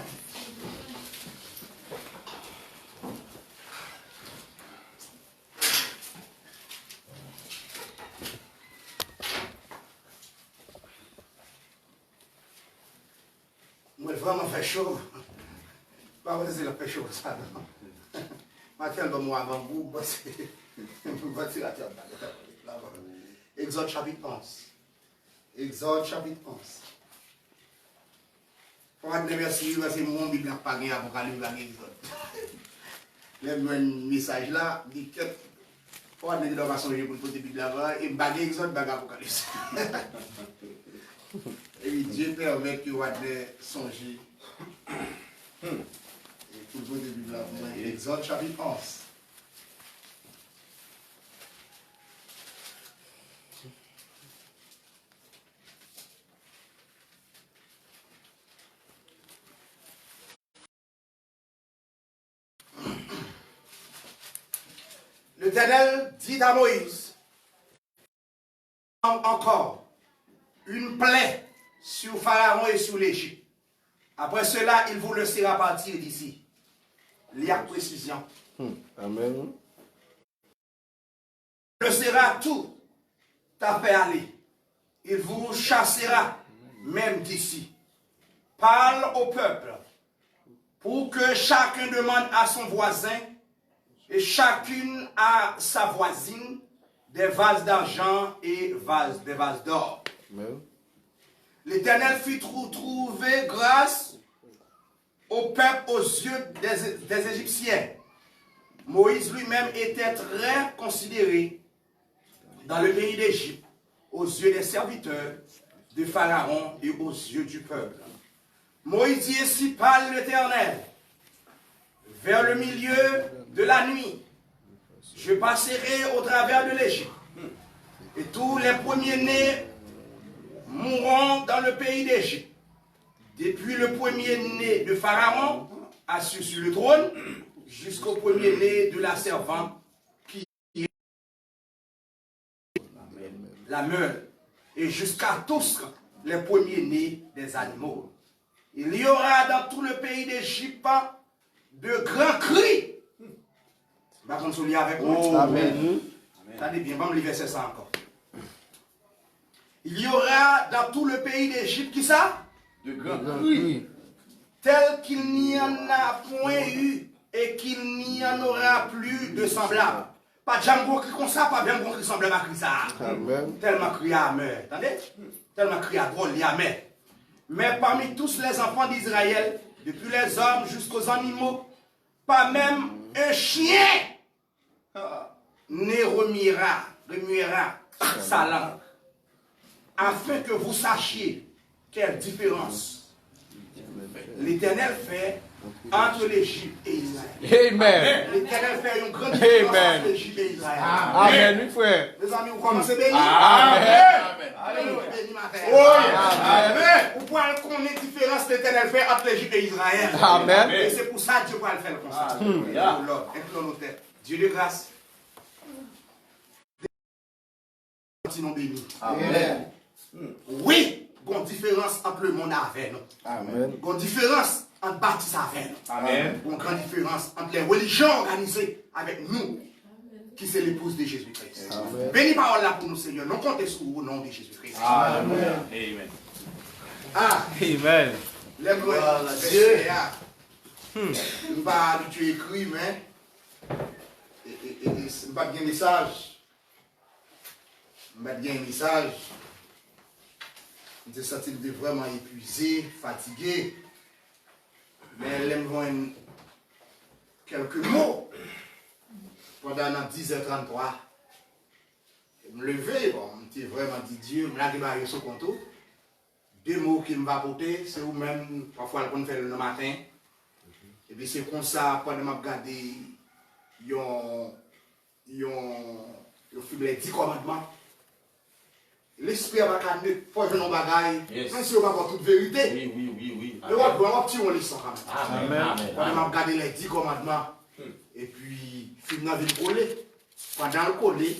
Moi, vraiment fait chaud. Pas vrai, c'est la fait chaud, ça. Maintenant, comme moi, avant vous, voici la terre. Exode chapitre 11. Exode chapitre 11. Pour être merci, parce que mon Bible n'a pas gagné Apocalypse dans Exode. Même un message là, dit que pour être dans ma songer pour le côté Bible là, et baguer Exode, baguer Apocalypse. Et Dieu permet que vous ayez songé. Et pour le côté Bible là, Exode chapitre 11. l'Éternel dit à Moïse, encore une plaie sur Pharaon et sur l'Égypte. Après cela, il vous laissera partir d'ici. Il y a précision. Amen. Il laissera tout à fait aller. Il vous chassera même d'ici. Parle au peuple pour que chacun demande à son voisin et chacune à sa voisine des vases d'argent et des vases d'or. L'Éternel fit trouver grâce au peuple aux yeux des Égyptiens. Moïse lui-même était très considéré dans le pays d'Égypte, aux yeux des serviteurs de Pharaon et aux yeux du peuple. Moïse dit ainsi parle l'Éternel. Vers le milieu de la nuit, je passerai au travers de l'Égypte, et tous les premiers-nés mourront dans le pays d'Égypte. Depuis le premier-né de Pharaon, assis sur le trône, jusqu'au premier-né de la servante qui est la meule, et jusqu'à tous les premiers-nés des animaux. Il y aura dans tout le pays d'Égypte de grands cris. Va qu'on se avec moi. Amen. Attendez bien, va me lire verset ça encore. Il y aura dans tout le pays d'Égypte, qui ça? De grands cris. Tel qu'il n'y en a point eu et qu'il n'y en aura plus de semblable. Pas de jambo qui comme ça, pas bien bon qui semblable à cri ça. Amen. Tellement cri à mer. Attendez? Tellement cri à drôle, il y a mer. Mais parmi tous les enfants d'Israël, depuis les hommes jusqu'aux animaux, pas même un chien ne remuera sa langue, afin que vous sachiez quelle différence l'Éternel fait entre l'Égypte et Israël. Amen. L'Éternel fait une grande différence Amen. entre l'Égypte et Israël. Amen, oui, frère. Les amis, vous commencez à bénir? Amen. Alléluia. Béni ma terre. Amen. Vous pouvez connaître la différence que l'Éternel fait entre l'Égypte et Israël. Amen. Et c'est pour ça que Dieu va le faire comme ça. Inclinons nos têtes. Dieu de grâce. Continuons bénis. Amen. Oui, il y a une différence entre le monde avec nous. Amen. Il y a une différence entre bâtisse avec nous. Amen. Il y a une grande différence entre les religions organisées avec nous, qui c'est l'épouse de Jésus-Christ. Bénis parole là pour nous, Seigneur. Nous comptons sur vous au nom de Jésus-Christ. Amen. Amen. Ah, Amen. lève-moi, Dieu. Je ne suis pas habitué à écrire, mais je ne suis pas bien message. Je ne bien un message. Je me sens vraiment épuisé, fatigué. Mais j'aime voir quelques mots pendant 10h33. Je me lever, bon, je me vraiment dit Dieu, je me lave sur le compte. Deux mots qui me apporter, c'est vous-même, parfois, on fait le matin. Et puis c'est comme ça, pendant que je regarde, ils fait les 10 commandements. L'esprit va calmer, pour que nous bagaille, même si on va avoir toute vérité. Oui. Le roi doit avoir un leçon quand même. Amen. Pendant que je regarde les 10 commandements, et puis, film dans le coller. Pendant le coller,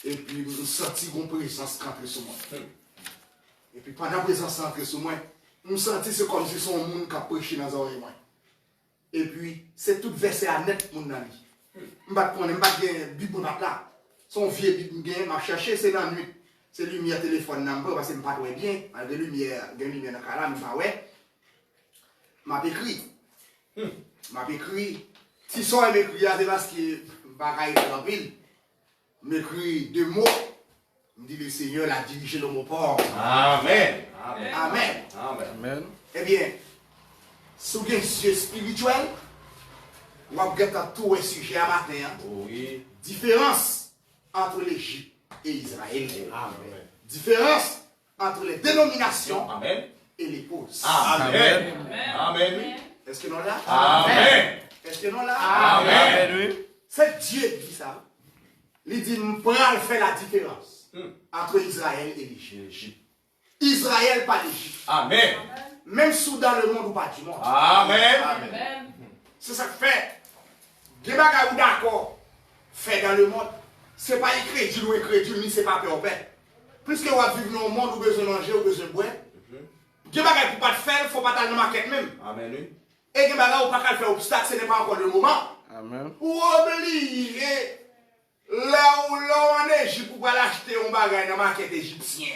et puis, je sens une présence rentrer sur moi. Et puis, pendant la présence rentrer sur moi, je sens que c'est comme si son monde qui a prêché dans les oreilles. Et puis, c'est tout verset à net, mon ami. Je ne vais pas prendre un Bible là. Son vieux Bible, je vais chercher, c'est dans la nuit. C'est lumière téléphone, parce que je ne sais pas bien. Il y a des lumières dans le canal, je ne sais pas. Je m'ai écrit. Si son m'écrit, c'est parce que je ne en pile. Je m'écrit 2 mots. Je me dis le Seigneur l'a dirigé dans mon port. Amen. Amen. Amen. Eh bien, sous un yeux spirituel, on va regarder tout le sujet à matin. Oui. Différence entre l'Égypte et Israël. Amen. Différence entre les dénominations Amen. et l'épouse. Amen. Amen. Est-ce que nous là? Amen. Est-ce que nous là? Amen. Oui. C'est Dieu qui dit ça. Il dit, nous pourrons faire la différence entre Israël et l'Égypte. Israël, pas l'Égypte. Amen. Même sous dans le monde ou pas du monde. Amen. C'est ça que fait. Des bagages d'accord. fait dans le monde, ce n'est pas incrédule ou incrédule, ni c'est pas peur. Puisque vous vivez dans le monde, vous avez besoin de manger, vous avez besoin de boire. Vous ne pouvez pas faire, il ne faut pas aller dans la market même. Amen. Et vous ne pouvez pas faire obstacle, ce n'est pas encore le moment. Amen. Ou obligé, là où l'on en Égypte, pour l'acheter un bagage dans la market égyptien.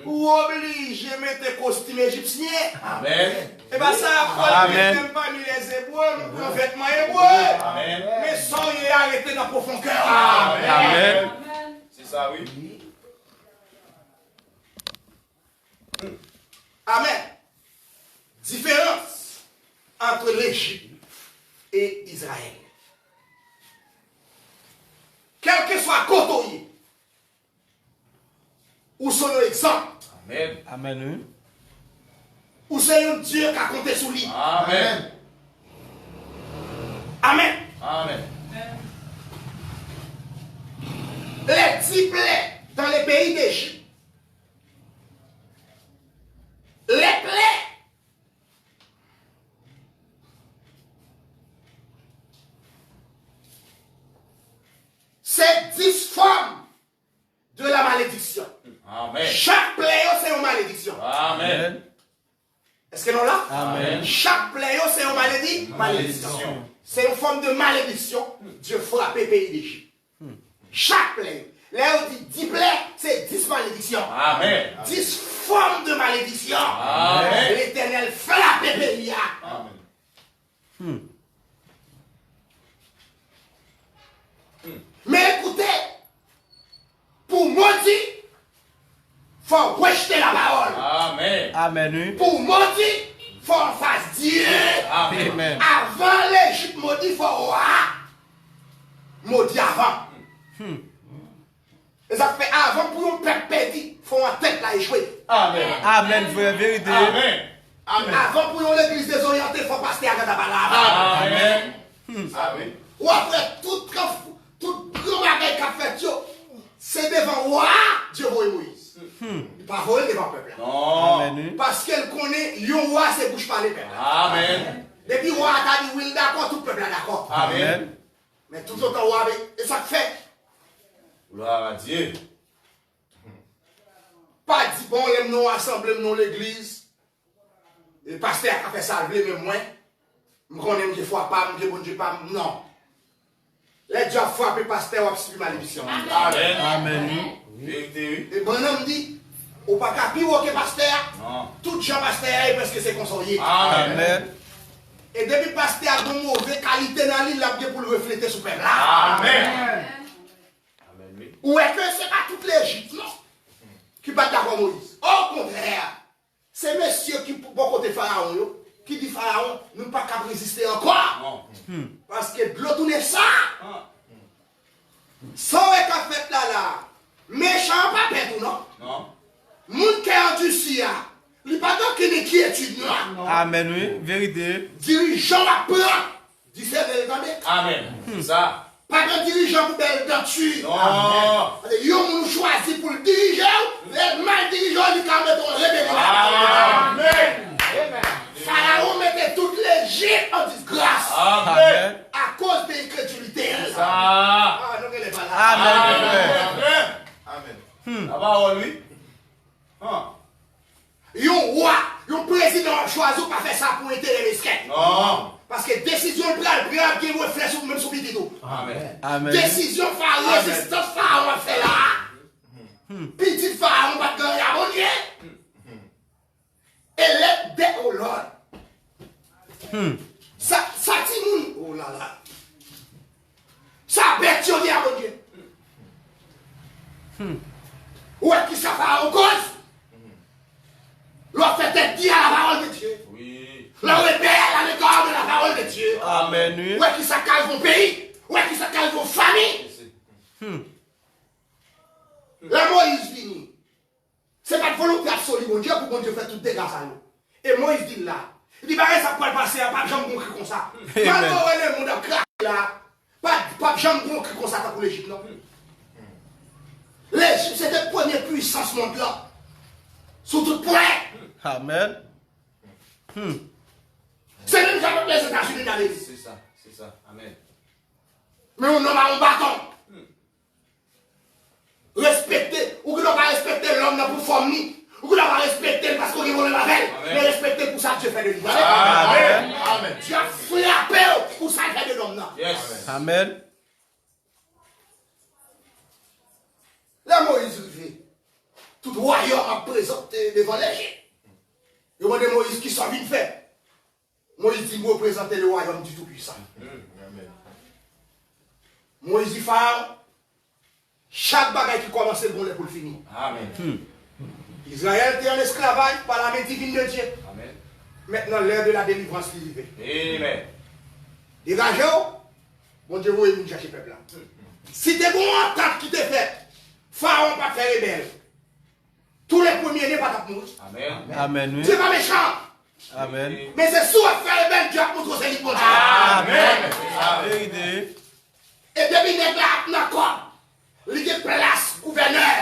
Ou obligé de mettre un costume égyptien. Amen. Et bien ça, même parmi les Hébreux, nous vêtements hébreux. Amen. Mais sans y arrêter dans le profond cœur. Amen. C'est ça, oui. Amen. Différence entre l'Égypte et Israël. Quel que soit côté, ou son exemple, Amen. Amen. ou c'est un Dieu qui a compté sur lui. Amen. Amen. Amen. Les 10 plaies dans les pays d'Égypte. Les plaies. C'est 10 formes de la malédiction. Amen. Chaque plaie, c'est une malédiction. Amen. Est-ce que nous là? Amen. Chaque plaie, c'est une malédiction. C'est une forme de malédiction. Dieu frappe le pays d'Égypte. Chaque plaie. Là, on dit 10 plaies, c'est 10 malédictions. Amen. 10 formes de malédiction. Amen. L'Éternel frappe le pays. Amen. Mais écoutez, pour maudire, il faut rejeter la parole. Amen. Amen. Pour maudire, il faut en face Dieu. Amen. Avant l'Égypte maudit, il faut maudit avant. Et ça fait avant pour un peuple perdu, il faut en tête là échouer. Amen. Amen, frère, vérité. Amen. Avant pour l'église désorientée, il faut passer à la parole. Amen. Amen. Ou après tout grand bagage qu'a fait, c'est devant roi, Dieu voit Moïse. Il pas voler devant le peuple. Non. Amen. Parce qu'elle connaît, un roi, c'est bouche par les peuples. Amen. Depuis le roi a dit oui, d'accord, tout le peuple est d'accord. Amen. Mais tout autant roi, et ça fait. Gloire à Dieu. Pas dit bon, les nous assemblés dans l'église. Et le pasteur a fait ça, mais moi, je connais que fois pas, je ne pas, non. Les dieux frappent le pasteur, on suit malédiction. Amen. Amen. Vérité, oui. Et bonhomme dit, ou pas qu'à pire que pasteur, Non. tout gens pasteur est parce que c'est consolé. Amen. Amen. Et depuis pasteur a une mauvaise qualité dans l'île, il a pour le refléter sur le peuple là. Amen. Amen, oui. Ou est-ce que ce n'est pas toute l'Égypte, non? Qui bat d'accord Moïse. Au contraire, c'est monsieur qui, bon côté Pharaon, qui dit Pharaon, nous ne pouvons pas résister encore. Non. Parce que de l'eau tourne ça. Ah. Sans qu'a fait là, méchant pas perdre, non? Non. Moun qui est endurci, il n'y a pas d'inquiétude, non? Amen, oui, vérité. Dirigeant la peur. Dis ça, vous entendez? Amen. C'est ça. Pas de dirigeant pour belle denture. Non. Yon nous choisi pour le diriger, le mal dirigeant, il va mettre en rébellion. Amen. Pharaon mettait toute l'Égypte en disgrâce. Amen. À cause de l'incrédulité. Ça. Ah, non, elle n'est pas là. Amen, frère. Amen. Amen. La parole, oui. Ah. Yon roi, yon président choisi pour faire ça pour aider les risques. Non. Parce que décision de prendre, qui reflète sur même sur petit tout. Amen. Amen. Décision Pharaon, résistance Pharaon a fait là. Petit Pharaon va te gagner à mon Dieu. Et let the oh Lord. Ça timoun. Oh là là. Ça bête yon à mon Dieu. Où est-ce qu'il s'est fait en cause? L'on fait être dit à la parole de Dieu. Oui. L'on rebelle à l'égard de la parole de Dieu. Amen, oui. Où est-ce qu'il s'est calme vos pays? Où est-ce qu'il s'est calme vos familles? La Moïse vini. C'est pas de volonté absolue, mon Dieu, pour mon Dieu faire tout dégâts à nous. Et Moïse dit là. Il dit, bah, ça peut passer, pas de jambes comme ça. Quand le monde a craqué là, pas de jambes comme ça pour l'Égypte, non. L'Égypte, c'était la première puissance mondiale. Sous tout point. Amen. C'est même jamais les États-Unis dans l'Église. C'est ça. C'est ça. Amen. Mais on a un bâton. respecter, ou que l'on va respecter l'homme pour forme, ou que l'on va respecter parce qu'on est bon avec, mais respecter pour ça que Dieu fait de lui. Amen. Amen. Dieu a frappé pour ça qu'il fait de l'homme. Amen. Là, Moïse vit. Tout royaume a présenté devant l'Égypte. Il demande à Moïse qui s'en vient faire. Moïse dit, vous représentez le royaume du Tout-Puissant. Moïse dit, Pharaon, chaque bagaille qui commence, le bon pour le finir. Amen. Israël était en esclavage par la main divine de Dieu. Amen. Maintenant, l'heure de la délivrance qui arrive. Amen. Dégagez-vous. Bon Dieu, vous allez chercher le peuple là. Si tu es bon entente qui t'est faite, Pharaon pas faire rebelle. Tous les premiers-nés pas mourir. Amen. Amen. Oui. Dieu pas méchant. Amen. Mais c'est soit faire rebelle, Dieu a montré c'est bon Dieu. Amen. Vérité. Et depuis que nous avons d'accord, il a place gouverneur,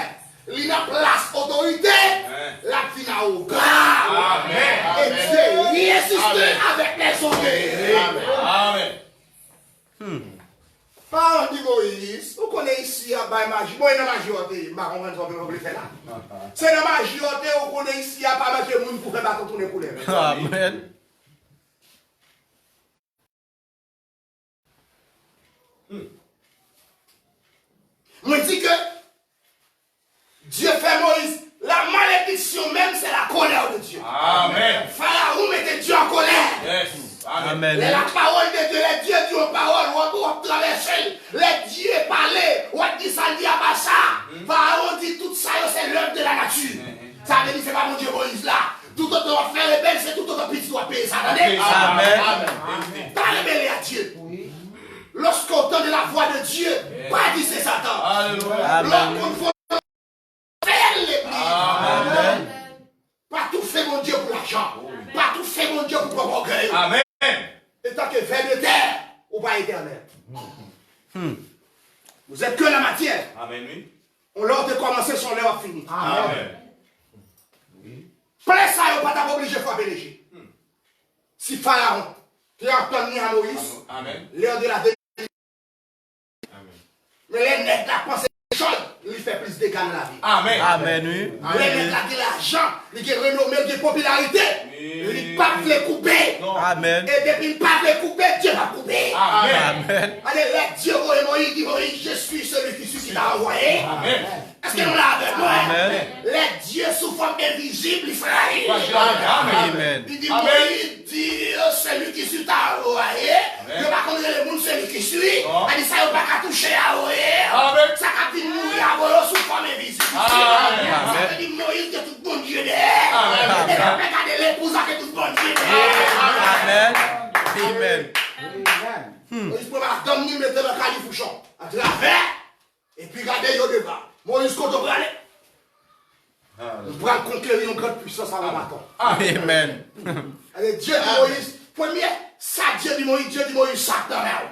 il a place autorité, la fina au gars. Et Dieu insiste avec les autres. Amen. Par dit Moïse, vous connaissez ici à Baye Magie, moi, il y a la majorité, c'est la majorité, vous connaissez ici à pas mettre le monde pour faire battre tourner pour les. Amen. Moi, je dis que Dieu fait Moïse, la malédiction même, c'est la colère de Dieu. Amen. Pharaon mettait Dieu en colère. Yes. Amen. La parole de Dieu, les dieux dit aux paroles, on traverser, les dieux parler, on dit ça, dit à ça. Pharaon dit tout ça, c'est l'œuvre de la nature. Ça veut dire, c'est pas mon Dieu Moïse là. Tout autre doit faire rebelle, c'est tout autre petit doit payer ça. Amen. Pas rebelle à Dieu. Lorsqu'on entend de la voix de Dieu, pas dit c'est Satan. Amen. Lorsqu'on faire l'église. Amen. Pas tout fait mon Dieu pour l'argent. Pas tout fait mon Dieu pour propre orgueil. Amen. Et tant que vers de terre, ou pas éternel. Vous êtes que la matière. Amen. Oui. On l'a de commencer, son l'heure fini. Amen. Plein ça, on va pas obligé de frapper l'Égypte. Si Pharaon, qui a entendu à Moïse, Amen. l'heure de la délivrance. Mais les nègres la pensée des choses, il fait plus de dégâts dans la vie. Amen. Amen. Oui. Les nègres la de l'argent, il a renommé, il a popularité, il ne pas les couper. Amen. Et depuis il ne pas les couper, Dieu va couper. Amen. Amen. Allez, let Dieu voit Moïse, dit Moïse, je suis celui qui t'a envoyé. Amen. Est-ce que nous l'avons avec moi? Amen. Let Dieu sous forme invisible, il fera rire. Amen. Il dit Moïse, dit celui qui t'a envoyé. Je ne vais pas connaître le monde, celui qui suit. Il dit ça, il ne va pas toucher à Amen. ça va dire mourir à voler sous forme invisible. Ça veut dire Moïse, que tout bon Dieu derrière. Et on peut garder l'épouse avec tout bon Dieu derrière. Amen. Amen. Moïse peut pas dominer, mettre le califouchon à travers, et puis garder yo devant. Moïse, quand on va aller, nous pourrons conquérir une grande puissance à la bâton. Amen. Allez, Dieu dit Moïse, premier, ça Dieu dit Moïse, Satan là.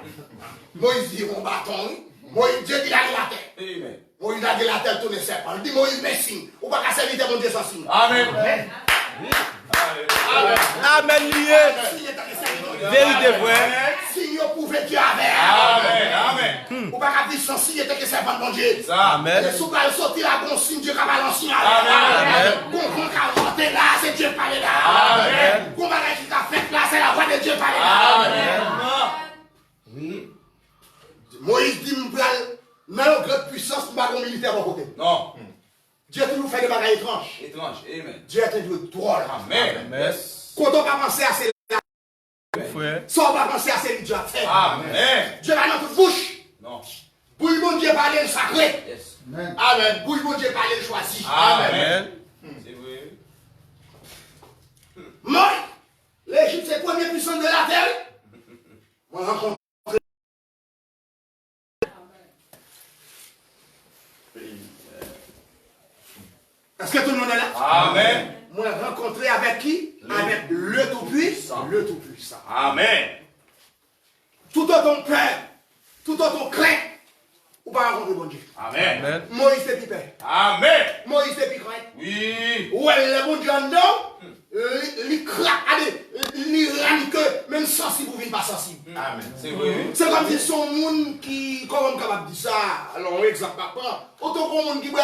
Moïse dit mon bâton, Moïse, Dieu dit la terre. Amen. Moïse a dit la terre tourne serpent. Il dit Moïse, merci. Ou pas qu'à servir mon Dieu sans signe. Amen. Amen. Lié. Vérité vraie. Si vous pouvez Dieu avec. Amen. Amen. Ou pas qu'à dire sans signe, était que serpent mon Dieu. Amen. Et si vous allez sortir la bon signe, Dieu qui va lancer là. Amen. Bon, qui a monté là, c'est Dieu parler là. Amen. Bon, bagage qui a fait là, c'est la voix de Dieu parler là. Amen. Moïse dit, mais une grande puissance, pas un militaire à côté. Non. Dieu toujours fait des bagages étranges. Étrange. Amen. Dieu est toujours drôle. Amen. Amen. Quand on va penser à ces Frère. ça, on va penser à ces Dieu a fait. Amen. Dieu va dans toute bouche. Non. Pour le bon Dieu parler le sacré. Yes. Amen. Pour le bon Dieu parler le choisi. Amen. Amen. C'est vrai. Moi, l'Égypte, c'est le premier puissant de la terre. Moi, je rencontre. Est-ce que tout le monde est là? Amen. Moi, rencontré avec qui? Avec le Tout-Puissant. Le Tout-Puissant. Amen. Tout autant peur, tout autant crainte, ou pas rencontrer bon Dieu. Amen. Amen. Moïse depuis peur. Amen. Moïse depuis crainte. Oui. Ou elle est bon Dieu en dedans, li craque, allez, li rani que même sensible ou pas sensible. Amen. C'est vrai. C'est comme si son monde qui, comment on capable de dire ça, alors exemple, papa, autant qu'on monde qui boit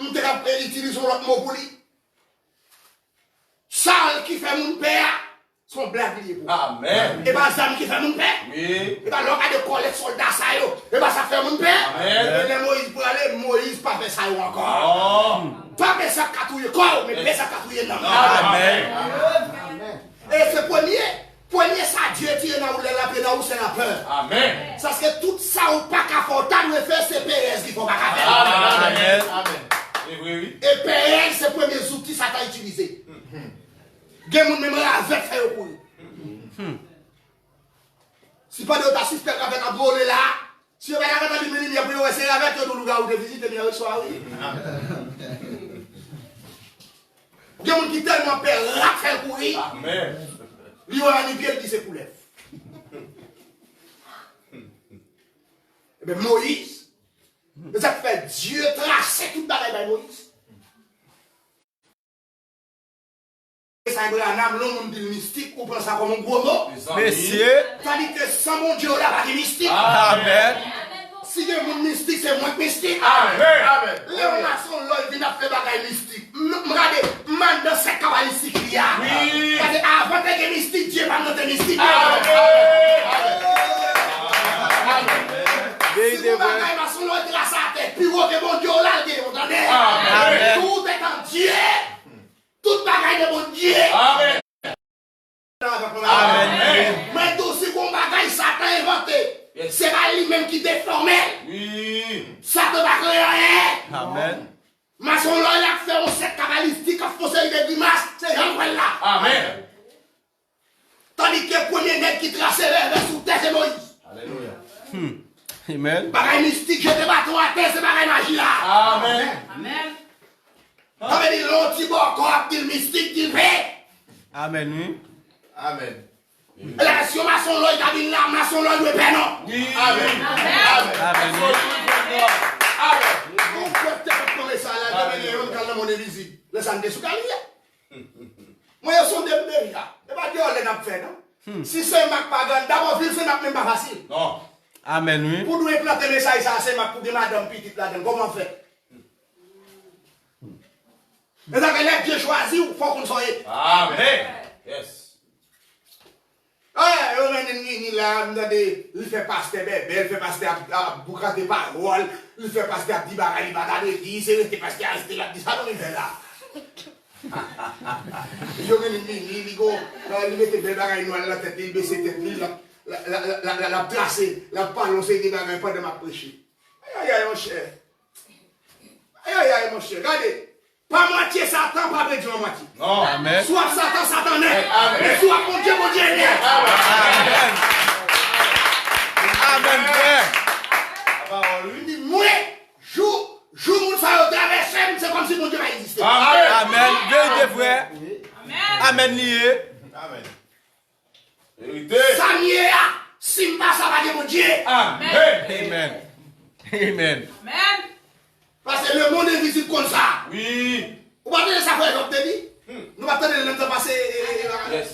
on te capable d'utiliser l'autre mot pour lui. Ça qui fait mon père, son blague lié pour. Amen. Et pas ça qui fait mon père. Oui. Et pas l'homme a de collecte soldats ça yo. Et pas ça fait mon père. Amen. Et les Moïse pour aller, Moïse pas fait ça yo encore. Pas fait ça catouiller corps, mais fait ça catouiller non. Amen. Et ce premier ça Dieu tire dans la paix dans où c'est la peur. Amen. Parce que tout ça ou pas qu'à faire, faire c'est Pérez qui faut pas qu'à faire. Amen. Amen. Oui. Et Pérez c'est le premier outil ça t'a utilisé. Gen moun même avec faire pour lui. Si pas de ta sister avec un brûlé là, si on va arrêter de venir pour essayer avec eux dans le gars ou de visiter bien le soir. Gen moun qui tellement peur là faire pour lui. Amen. Lui a un pied qui se coule. Mais Moïse, ça fait Dieu tracer tout bagaille par Moïse. Ça est un homme mystique, on prend ça comme un gros mot. Messieurs. Ça dit que sans mon Dieu là, pas de mystique. Amen. Si il y a un mystique, c'est moins mystique. Amen. Les maçons, là, ils viennent faire bagaille mystique. Regardez, man dans cette cabalistique il y a. Oui. Parce que avant d'être mystique, Dieu va notre mystique. Si vous bagaille maçon, là, il trace à tête. Puis vous, mon Dieu là, vous entendez? Tout est en Dieu. Toute bagaille de mon Dieu. Amen. Amen. Mais tout ce qu'on bagaille, Satan inventé. C'est pas lui-même qui déforme. Oui. Satan va créer rien. Amen. Maçon là, il a fait un set cabalistique, a faussé des grimaces. C'est Jean là. Amen. Tandis que le premier nègre qui traçait vers sous terre, c'est Moïse. Alléluia. Amen. Bagaille mystique, je te bâton à terre, c'est bagaille magie là. Amen. Amen. Ça veut dire l'autre petit bon corps, dit mystique, dit fait. Amen. Oui. Amen. Et la question maçon là, il a dit là, maçon là, il doit faire non. Oui. Amen. Amen. Amen. Vous pouvez peut-être ça là, devenir un calme mon invisible. Le sang de soukalia. Moi, je suis des là. Et pas dire on l'a fait non. Si c'est Mac Pagan, d'abord, c'est même pas facile. Non. Amen. Oui. Pour nous implanter le ça, c'est Mac pour des madame petite là-dedans. Comment faire? Mais ça fait Dieu choisi, il faut qu'on soit. Amen. Yes. Ah, on a une là, il fait passer bébé, il fait passer à boucler des paroles, il fait passer à 10 bagages, il va garder 10, il fait passer à rester là, ça non, il fait là. Il met des bagages noirs dans la tête, il baisse la tête, la placer, la balancer des bagages pas de ma prêcher. Aïe, aïe, mon cher. Aïe, aïe, mon cher. Regardez. Pas moitié Satan, pas Dieu en moitié. Non. Amen. Soit Satan, Satan n'est. Amen. Soit mon Dieu n'est. Amen. Amen. Frère. Il dit, moi, jour où ça a traversé, c'est comme si mon Dieu va exister. Amen. Vérité, frère. Amen. Amen. Lié. Amen. Vérité. Ça n'y est là. Si je passe, ça va dire mon Dieu. Amen. Amen. Amen. Amen. Parce que le monde est visible comme ça. Oui. Vous va entendre ça, frère, comme tu dis? Nous attendons le temps passer.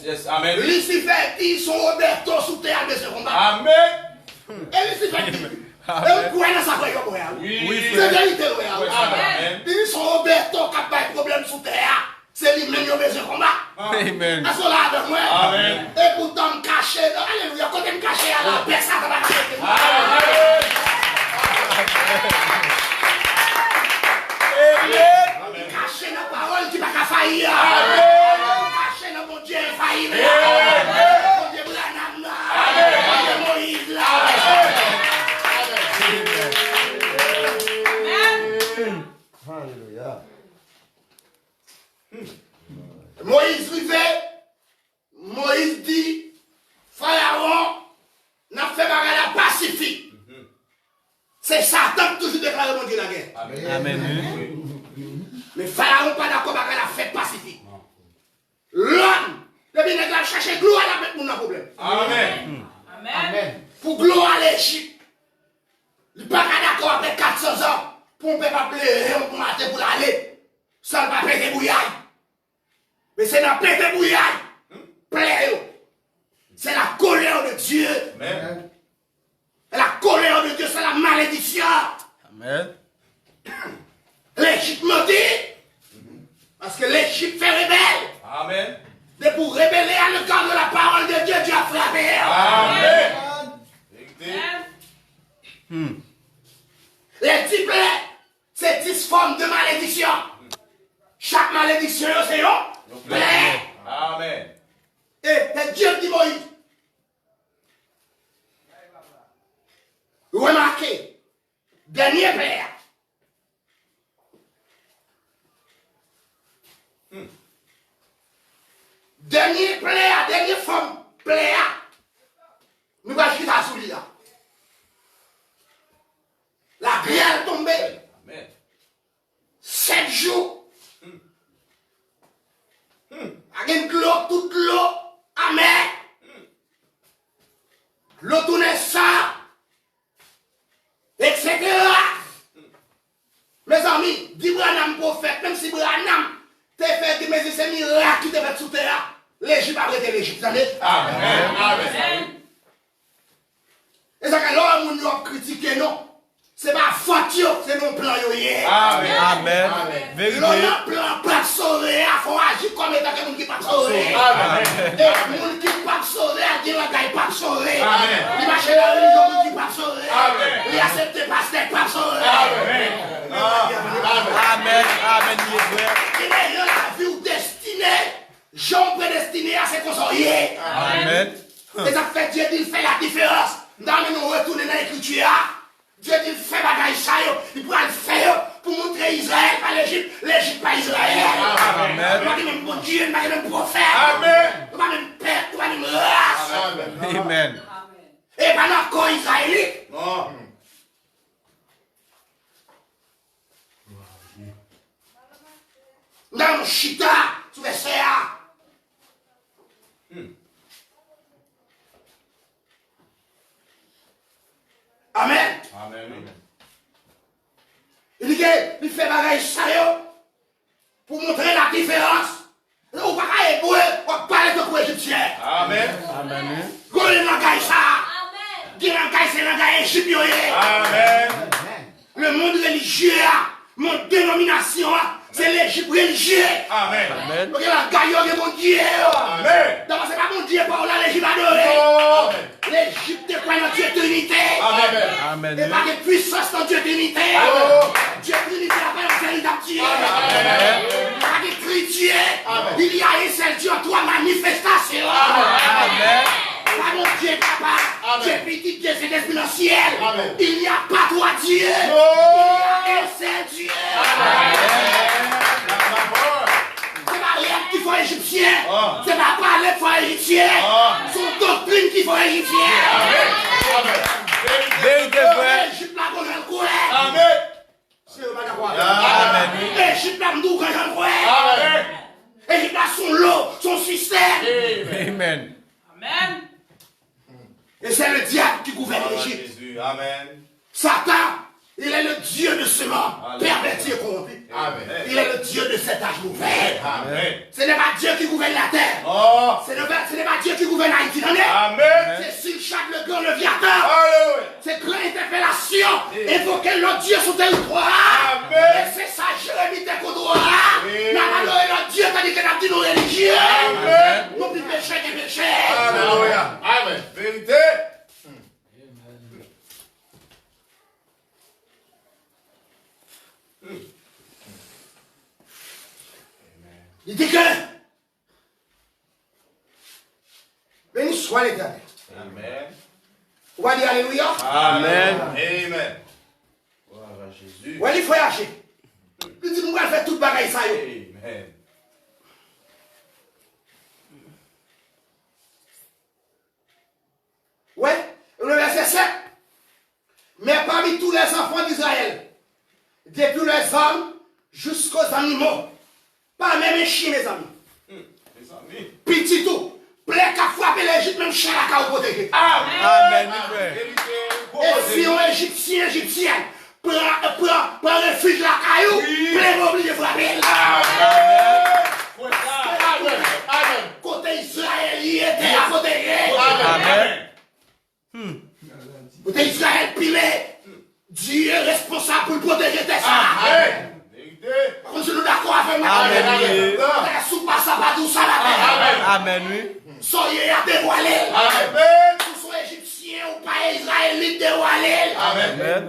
Yes. Amen. Lucifer dit son Roberto sous terre de ce combat. Amen. Et Lucifer dit. Et vous croyez dans ça, frère, comme Oui. c'est vérité, Amen. il dit son Roberto qui a pas de problème sous terre. C'est lui-même qui a besoin de combat. Amen. Est-ce qu'on l'a avec moi? Amen. Et pourtant, me cacher. Alléluia, quand me cacher à la paix, ça va arrêter. Caché dans la parole qui va pas faillir. Caché dans mon Dieu faillir. Mon Dieu Branham là. Mon Dieu Moïse là. Amen. Moïse vivait. Moïse dit, Pharaon n'a fait bagarre pacifique. C'est Satan qui toujours déclaré mon Dieu la guerre. Amen. Mais Pharaon pas d'accord avec la fête pacifique. L'homme, le bien a cherché gloire à la fête, mon problème. Amen. Amen. Pour gloire à l'Égypte. Il n'est pas d'accord après 400 ans. Pour ne pas pleurer, pour mater pour aller. Ça ne va pas péter bouillaille. Mais c'est dans plein de bouillade. Plein. C'est la colère de Dieu. Amen. La colère de Dieu, c'est la malédiction. Amen. L'Égypte me dit. Parce que l'Égypte fait rebelle. Amen. De pour rébeller à l'égard de la parole de Dieu, Dieu a frappé. Amen. Vérité. Les 10 plaies, c'est 10 formes de malédiction. Chaque malédiction, c'est une plaie. Amen. Et Dieu dit Moïse. Remarquez, dernier plaie. Dernier plaie, dernière forme plaie. Nous allons chuter sous lui. La grêle tombée. Amen. 7 jours. Avec de l'eau, toute l'eau. Amen. L'eau tourne ça. Etc. Mes amis, dis Branham prophète, même si Branham te fait des mesures, c'est miracle qui te fait sous terre. L'Égypte a arrêté l'Égypte. Amen. Amen. Et ça que l'homme nous a critiqué, non. C'est pas faute, c'est mon plan. Amen. Amen. Vérité. L'homme plan pas sauver, il faut agir comme étant quelqu'un qui pas sauver. Amen. Et les gens qui ne pas sauver, il y a des gens qui pas sauver. Amen. Il marche dans la religion qui pas sauver. Amen. Il accepte pas pasteur pas sauver. Amen. Amen. Amen. Il est vrai. Il est dans la vie ou destinée. Jean prédestiné à ses consoliers. Amen. Et ça fait Dieu dit, il fait la différence. Dans le nous retourner dans l'écriture. Dieu dit, il fait bagaille ça, il pourra le faire pour montrer Israël par l'Égypte, l'Égypte par Israël. Amen. Il n'y a même bon Dieu, il n'y a même prophète. Amen. Il n'y a même père, il n'y a même race. Amen. Et pendant qu'on israélite, Non. dans le chita, tu veux ça. Amen. Amen. Il dit qu'il fait bagaille sérieux pour montrer la différence. On ne peut pas hébreu, on ne peut pas parler de quoi égyptien. Amen. Amen. Quand il langage ça, il langage c'est langage égyptien. Amen. Le monde religieux, mon dénomination, c'est l'Égypte religieux. Amen. Amen. Donc la gaillon est mon Dieu. Amen. D'abord, c'est pas mon Dieu par là, l'Égypte adoré. Oh. L'Égypte est quoi dans Dieu Trinité. Amen. Amen. Et pas de puissance dans Dieu Trinité. Oh. Dieu Trinité n'a pas un seul Dieu. Amen. Pas d'écrit Dieu. Amen. Il y a un seul Dieu en trois manifestations. Amen. Pas mon Dieu papa. Amen. Dieu petit, Dieu c'est l'esprit dans le ciel. Amen. Il n'y a pas trois dieux. Oh. Il y a un seul Dieu. C'est pas rien qu'il faut égyptien. Ah. C'est pas parler qu'il faut égyptien. Ah. C'est doctrine qu'il faut égyptien. Amen. Vérité vrai. Égypte là qu'on a quoi. Amen. C'est pas d'accord. Amen. Égypte là nous qu'on a quoi. Amen. Égypte là son lot, son système. Amen. Et c'est le diable qui gouverne l'Égypte. Jésus. Amen. Satan, il est le Dieu de ce monde, perverti et corrompu. Amen. Il est le Dieu de cet âge ouvert. Amen. Ce n'est pas Dieu qui gouverne la terre. Oh. Ce n'est pas Dieu qui gouverne Haïti. Non, non. Amen. C'est sur chaque le grand leviathan. Alléluia. C'est grande interpellation. Évoquer l'autre Dieu sur territoire. Amen. Et c'est ça, Jérémie Tekodoa. Oui. N'a pas donné l'autre Dieu, tandis que n'a dit nos religieux. Amen. Nous plus péché que péché. Alléluia. Amen. Vérité. Il dit que béni soit l'Éternel. Amen. On va dire Alléluia. Amen. Amen. Gloire à Jésus. Ouais, il faut y agir. Il dit, nous allons faire toute bagaille ça. Amen. Ouais, le verset 7. Mais parmi tous les enfants d'Israël, depuis les hommes jusqu'aux animaux, pas même les chiens, mes amis. Les amis. Petit tout, plein qu'à frapper l'Égypte, même chien à qu'à protéger. Amen. Vrai. Et si un Égyptien, prend refuge la caillou, plein obligé de frapper. Amen. côté Israël, il était à côté. Amen. Côté Israël, pilé. Dieu est responsable pour protéger tes ça. Comme si nous d'accord avec moi. Amen. Sous pas ça, pas tout ça la Amen, oui. soyez à dévoiler. Amen. Vous soyez égyptien ou pas israélite dévoiler. Amen.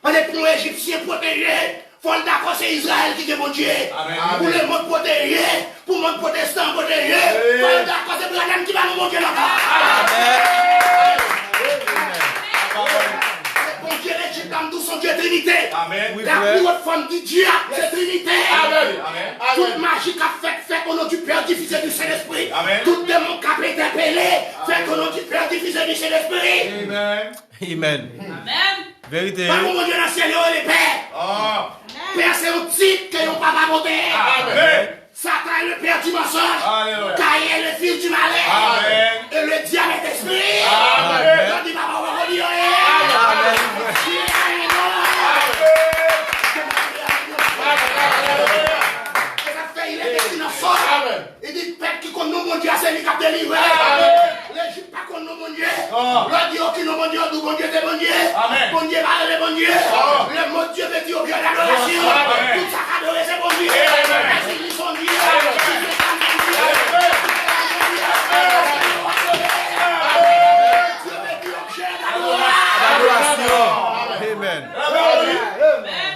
On est pour les égyptiens protégés. Faut le d'accord, c'est Israël qui est mon Dieu. Pour les mondes protégés, pour le monde protestant protégé. Faut le d'accord, c'est Branham qui va nous montrer là-bas. Bon Dieu, l'Égypte, nous sommes Dieu Trinité. La plus haute forme du Dieu, c'est Trinité. Toute magie qu'a fait au nom du Père, du Fils et du Saint-Esprit. Tout démon qui a été appelé, fait au nom du Père, du Fils et du Saint-Esprit. Amen. Vérité. Pas mon Dieu dans le ciel, les pères. Père, c'est un titre que nous pas voter. Satan est le père du mensonge. Caïn est le fils du malheur. Et le diable est esprit. On dit, papa, on va dire, il est innocent. Il dit, père qui connaît mon Dieu, c'est lui qui a délivré. L'Égypte pas connaît mon Dieu. Le Dieu qui nous mon Dieu, nous bon Dieu, c'est bon Dieu. Bon Dieu, le bon Dieu. Le mot Dieu veut dire au Dieu d'adoration. Tout ça qu'adorer, c'est bon Dieu. Merci, ils sont Dieu.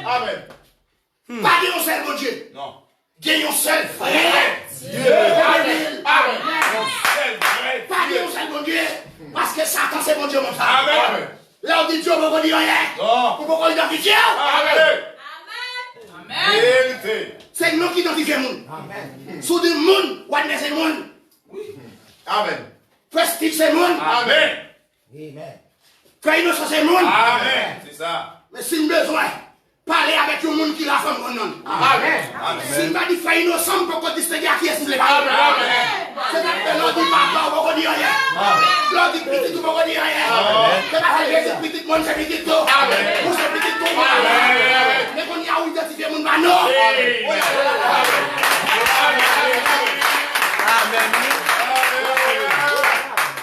Amen. Pas de seul bon Dieu. Non. Gagnons seul vrai Dieu. Amen. Pas de seul bon Dieu. Parce que Satan c'est bon Dieu mon frère. Amen. Là on dit Dieu ne peut dire rien. Non. Pour pourquoi identifier? Amen. Vérité. C'est nous qui identifions le monde. Amen. Sous du monde, on est le monde. Amen. Prestige c'est le monde. Amen. Frère innocent c'est le monde. Amen. C'est ça. Mais si nous besoin, parler avec le monde qui la femme qu'on donne. Amen. Si nous dit frère innocent, pour qu'on distingue à qui est-ce que c'est. Amen. C'est que l'on dit papa, on va dire rien. L'on dit petit, on va dire rien. C'est que les petits, monde c'est petit tout. Amen. Vous c'est petit tout. Amen. Mais qu'on y a où identifier mon man, non. Amen.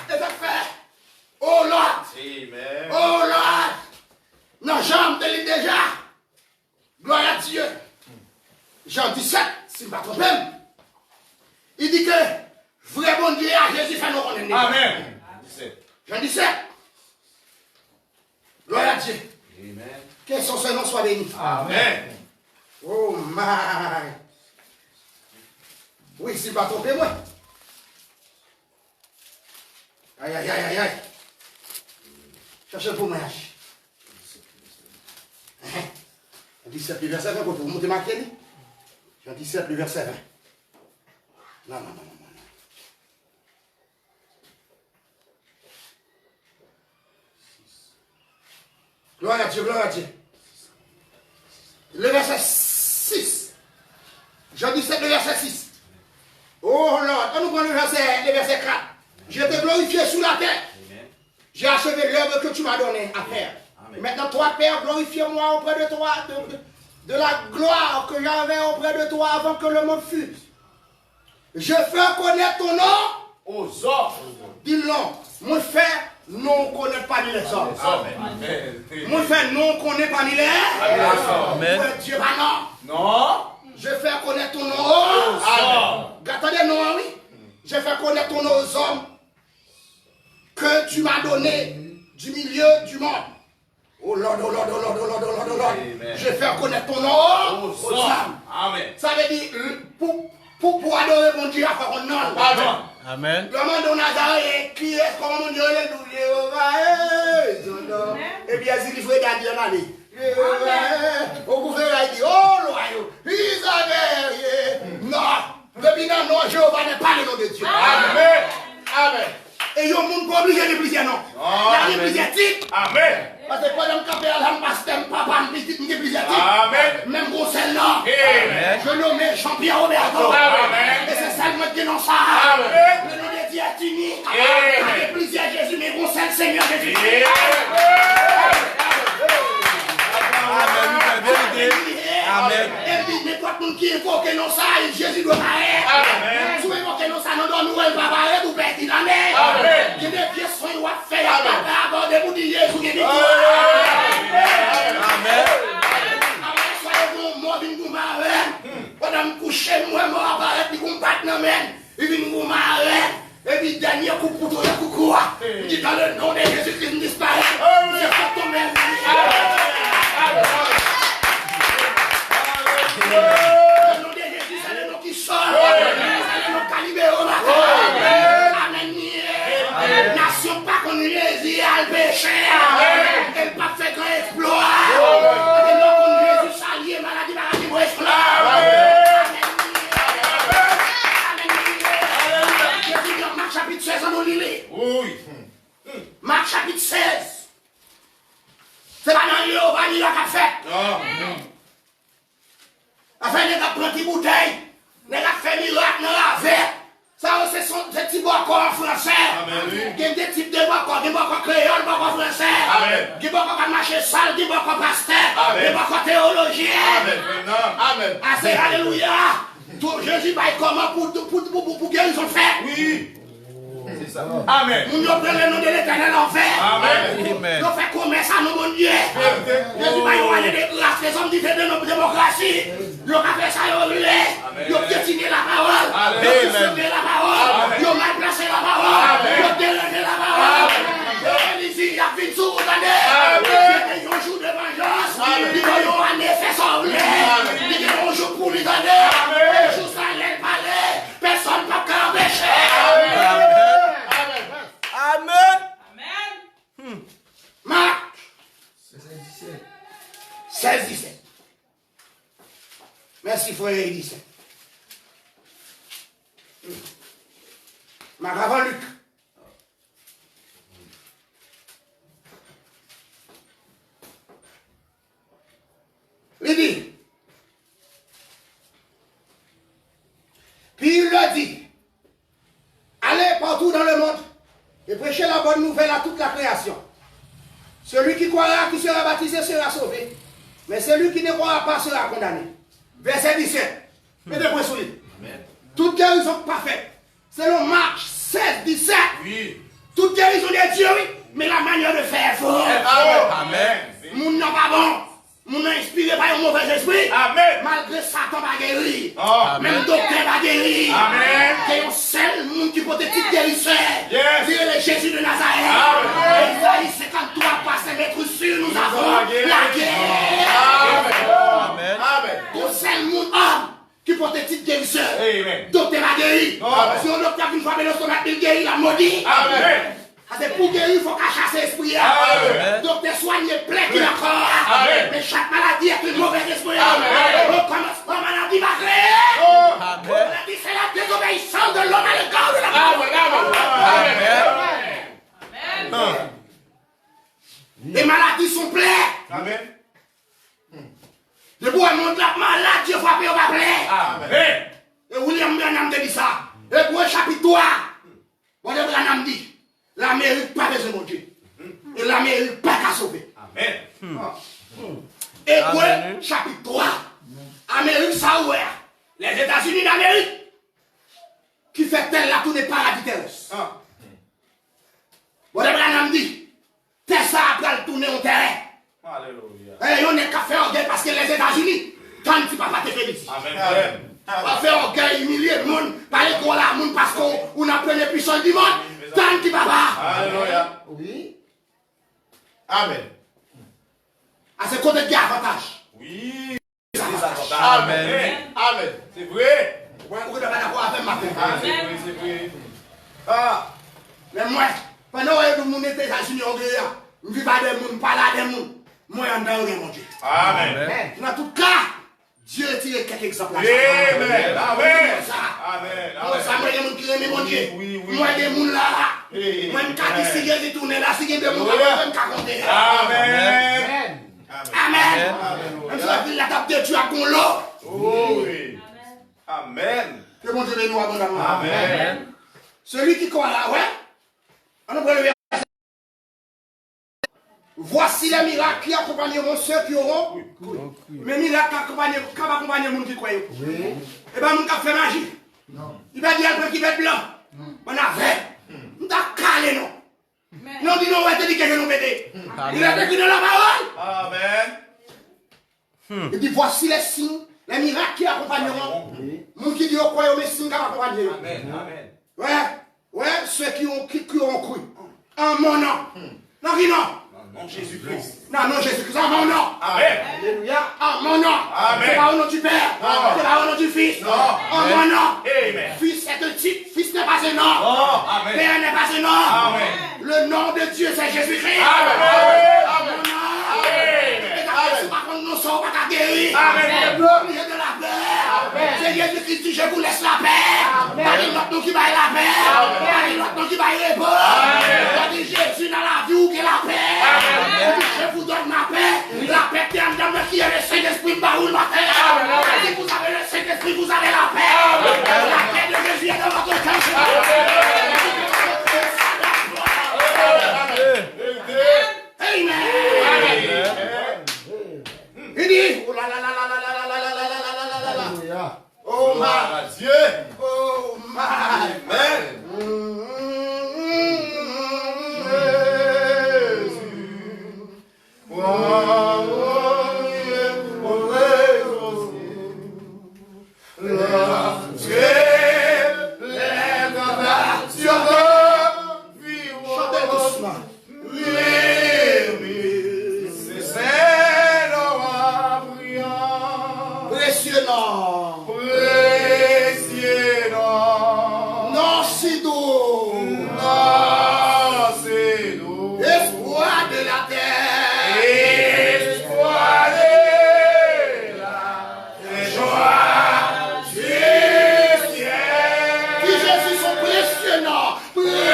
Et ça fait, oh Lord. Amen. Oh Lord. Non, Jean te lit déjà. Gloire à Dieu. Jean 17, si je ne me trompe pas. Il dit que vrai bon Dieu à Jésus fait nous connaître. Amen. Jean 17. Gloire à Dieu. Amen. Que son nom soit béni. Amen. Oh my. Oui, si je ne me trompe pas, moi. Aïe, aïe, aïe, aïe, aïe. Cherchez pour moi. 17, le verset 20, vous montez marqué. Jean 17, le verset 20. Non. Gloire à Dieu, gloire à Dieu. Le verset 6. Jean 17, le verset 6. Oh Lord, on nous prend le verset 4. Je t'ai glorifié sous la terre. J'ai achevé l'œuvre que tu m'as donnée à faire. Maintenant, toi, Père, glorifie-moi auprès de toi, de la gloire que j'avais auprès de toi avant que le monde fût. Je fais connaître ton nom aux hommes. Dis-le, mon frère, non, on ne connaît pas ni les hommes. Mon frère, non, on ne connaît pas ni les hommes. Amen. Dieu, bah non. Non. Je fais connaître ton nom aux hommes. Attendez, non, oui. Je fais connaître ton nom aux hommes que tu m'as donné du milieu du monde. Oh Lord, oh Lord, oh Lord, oh Lord, oh Lord, oh Lord. Je vais faire connaître ton nom aux hommes. Amen. Ça veut dire, pour adorer mon Dieu, il faut qu'on nom. Amen. Le monde de Nazareth, qui est comme mon Dieu, le Jéhovah. Et bien, il faut aider Dieu dans lui. Au gouvernement, il dit, oh loyaux, Israël. Non, depuis non, non, Jéhovah n'est pas le nom de Dieu. Amen. Amen. Et il y a un monde pas obligé de plusieurs noms. Il y a plusieurs titres. Amen. Parce que quand on capte à pasteur, papa, petit, il y a plusieurs titres. Amen. Même conseil là. Amen. Je nomme Jean-Pierre Roberto. Amen. Et c'est ça que je dénonce. Amen. Le nom de Dieu est unique. Amen. Il y a plusieurs Jésus, mais conseil Seigneur Jésus. Amen. Vérité. Amen. Elle dit, mais toi, n'importe qui invoque non ça, Jésus doit paraître. Si vous invoquez non ça, non doit nous pas paraître ou perdre dans l'air. Il y a des pièces qui sont faites à aborder pour dire Jésus qui est victoire. Amen. Soyez-vous morts, vous m'arrêtez. Pendant que je couche, moi, mort, apparaître, vous m'arrêtez. Et puis vous m'arrêtez. Et puis dernier coup pour tout le coucou. Dit dans le nom de Jésus-Christ, disparaît. C'est pas ton même. Le nom de Jésus, c'est le nom qui sort. C'est le nom qui libère au matin. Amen. Nation pas connue Jésus à le péché. Elle pas fait grand exploit. Le nom qu'on Jésus s'allié, maladie, pour esclave. Marc chapitre 16, on lit. Oui. Marc chapitre 16. C'est pas dans l'Évangile qu'il a fait. Afin de prendre des bouteilles, de faire miracle dans la verre. Ça, c'est des petits bois en français. Il y a des types de bois, des bois créoles, des bois français. Des bois qui marchent sale, des bois pasteur, des bois théologiens. Amen. Assez, alléluia. Jésus va comment pour guérison fait. Oui. C'est ça. Amen. Nous prenons le nom de l'Éternel en fait. Amen. Nous faisons commerce à nos mon Dieu. Jésus va y avoir des grâces, les hommes différents de notre démocratie. Nous avons fait ça, nous avons piétiné la parole. Nous avons sauvé la parole. Nous avons mal placé la parole. Nous avons dérangé la parole. Ici, il y a une sous, vous entendez? Il y a un jour de vengeance. Il y a un effet semblé. Il y a un jour pour lui donner. Un jour sans les parler. Personne ne peut empêcher. Amen. Amen. Marc 16, 17. Merci, frère 17. Marc avant Luc. Il dit. Puis il leur dit, allez partout dans le monde et prêchez la bonne nouvelle à toute la création. Celui qui croira, qui sera baptisé sera sauvé, mais celui qui ne croira pas sera condamné. Verset 17. Mettez point sur lui. Toute guérison parfaite, selon Marc 16, 17. Oui. Toute guérison de Dieu, oui, mais la manière de faire est faux. Amen. Moun n'a pas bon. Moun n'a inspiré par un mauvais esprit. Amen. Malgré Satan va guérir. Même docteur va guérir. Amen. C'est un seul monde qui peut être guérisseur. C'est le Jésus de Nazareth. Amen. Isaïe 53, passé mettre sur nous avons la guerre. Amen. Amen. Un seul monde homme qui peut être guérisseur. Docteur va guérir. Si on docteur une fois, mais le stomac il guérit, la maudit. Amen. C'est pour guérir, il faut qu'à chasser l'esprit. Donc, des soigner plein qui encore. Mais chaque maladie est une mauvaise esprit. On commence par maladie va créer. Maladie, c'est la désobéissance de l'homme à l'égard de la parole. Amen. Les maladies sont pleines. Amen. Le bois monte la malade, Dieu frappe au bas plein. Amen. Et William Branham dit ça. Et pour le chapitre 3, William Branham dit. L'Amérique pas besoin de Dieu. Et l'Amérique pas qu'à sauver. Amen. Et quoi, chapitre 3, Amérique ça ouvert. Les États-Unis d'Amérique qui fait tel là tous les paradis terrestres. Bon, Abraham dit, Tesla après le tourner au terrain. Alléluia. Et on n'est qu'à faire orgueil parce que les États-Unis, quand tu ne vas pas te faire ici. Amen. On va faire orgueil, humilier le monde, parler pour la monde parce qu'on a pris les puissants du monde. Tant qui papa. Alléluia. Oui. Amen. À ce côté de avantage. Oui. Amen. Amen. C'est vrai. Vous ne pouvez pas d'accord avec ma femme. C'est vrai. Ah. Mais moi, pendant que nous sommes aux États-Unis, nous ne vivons pas des gens, pas là des gens. Moi, je suis mon Dieu. Amen. Dans tout cas, Dieu a tiré quelques exemples. Amen. Amen. Amen. Moi, ça m'a dit que je mon Dieu. Moi, je suis là. Moi, je suis là. Si tourner là, si je suis là, je suis compter. Amen. Amen. Même si la ville la tape de Dieu à Conlo. Oui. Amen. Que mon Dieu nous abondamment. Amen. Celui qui croit là, ouais. On a le verset. Voici les miracles qui accompagneront ceux qui auront. Mais miracles qui accompagnent les gens qui croient. Et bien, nous avons fait magie. Il va dire qui va être blanc. On a fait. On a calé, non. Non, dis non, on va te dire que je nous m'aider. Il a écrit dans la parole. Amen. Il dit voici les signes, les miracles qui accompagneront. Nous qui disons croyons les signes qui accompagneront. Amen. Amen. Ouais, ceux qui ont cru. En mon nom. Non, qui non. Non, Jésus-Christ. Non, Jésus-Christ, en mon nom. Amen. Alléluia. En mon nom. Amen. C'est pas au nom du Père. C'est pas au nom du Fils. Non. En mon nom. Amen. Fils est un titre. Fils n'est pas un nom. Amen. Père n'est pas un nom. Amen. Le nom de Dieu, c'est Jésus-Christ. Amen. En mon nom. Et par contre, nous ne sommes pas guéris. Amen. Glorieux de la paix. C'est Jésus-Christ dit, je vous laisse la paix. Pas une autre nom qui va la paix. Pas une autre nom qui va répondre. Dit Jésus dans la vie ou qui est la paix. Je vous donne ma paix. La paix qui est en dedans qui est le Saint-Esprit de Baoul ma paix. Si vous avez le Saint-Esprit, vous avez la paix. La paix de Jésus est dans votre cœur. Amen. Il dit, oh là là là là là là là là là là là là là. Oh my Dieu. Oh my. Amen. Chantez doucement. Précieux nom. Non si doux. Espoir de la terre. Dis Jésus son précieux nom. Précieux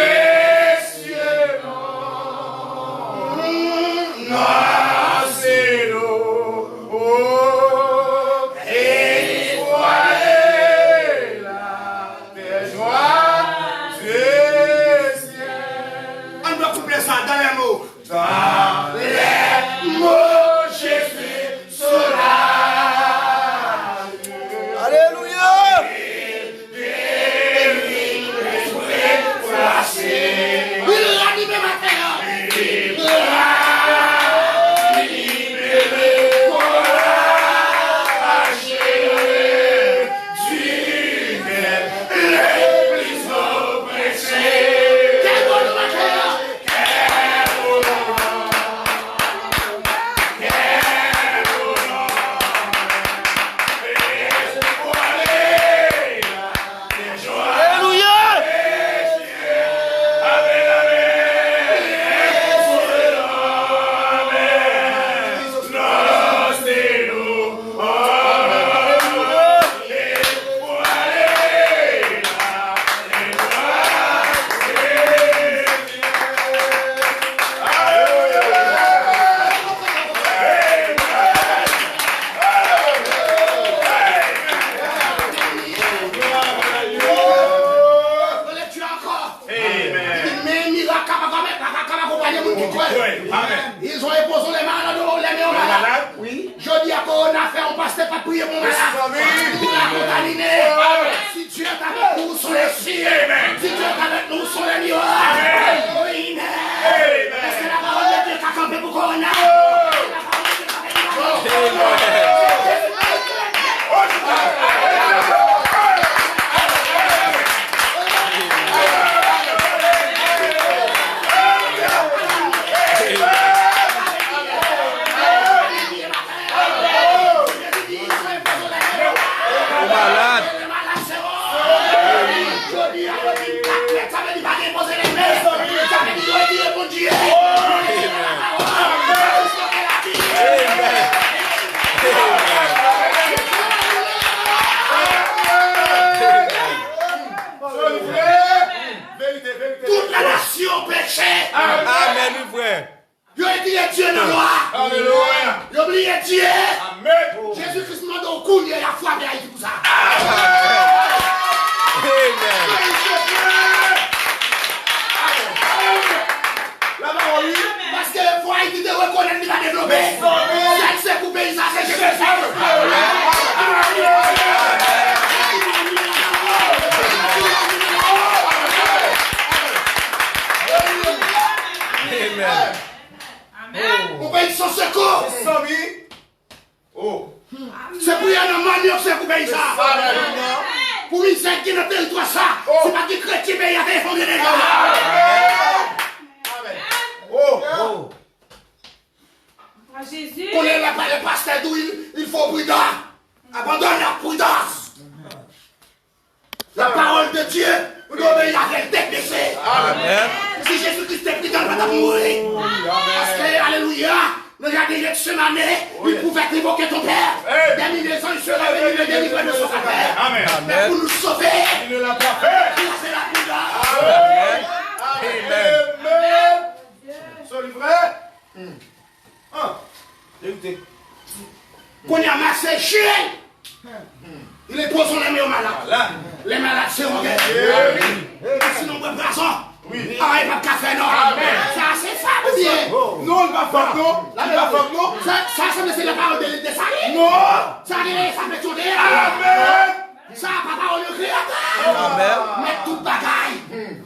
On doit coupler ça dans les mots. Dans les mots, Jésus sera. Alléluia. Il l'a libéré matin. Quel bon matin. Alléluia. Lecture encore. Amen. Mais miracle accompagner mon qui croit. Amen. Ils ont imposé les malades, les mains aux malades. Oui. Je dis à quoi on a fait, on passe pas prier mon malade. Pour la contaminer. Si Dieu est avec nous, sont les cieux. Si Dieu est avec nous, sont les miroirs. Amen. Est-ce que la parole de Dieu qui a campé pour Corona? Malade. Toute la nation péchait. Amen, mon frère. Ils ont oublié Dieu dans le roi. Alléluia. Ils ont oublié Dieu. Amen. Jésus-Christ m'a donné au cou, il y a la foi, mais il dit pour ça. Amen. La parole, parce que la foi, il dit de connaît qu'il va développer. C'est pour payer ça, c'est Jésus. On paye son secours. C'est pour y aller en manioc, c'est pour payer ça. Pour une scène qui ne te doit ça. C'est pas qui chrétien paye à défendre les gars. Jésus. On est là par le pasteur d'où il faut prudence. Abandonne la prudence. La parole de Dieu, vous devez obéir à la tête baissée. Si Jésus-Christ est prudent, il va mourir. Parce que, alléluia, nous avons déjà ce année, il pouvait évoquer ton père. Des milliers de ans, il serait venu le délivrer de son père. Mais pour nous sauver, Il ne l'a pas fait. c'est la prudence. Amen. C'est vrai? Écoutez. Qu'on y a massé chien. Il est posé les mains aux malades. Les malades, c'est mon gars. Sinon, on peut prison. Oui. Ah, il va pas café, non. Ça, c'est ça, vous dites. Non, il va faire non. Il va faire non. Ça, c'est la parole de Salim. Non. Ça, ça fait tourner. Amen. Ça, pas parole de créateur. Amen. Mais toute bagaille.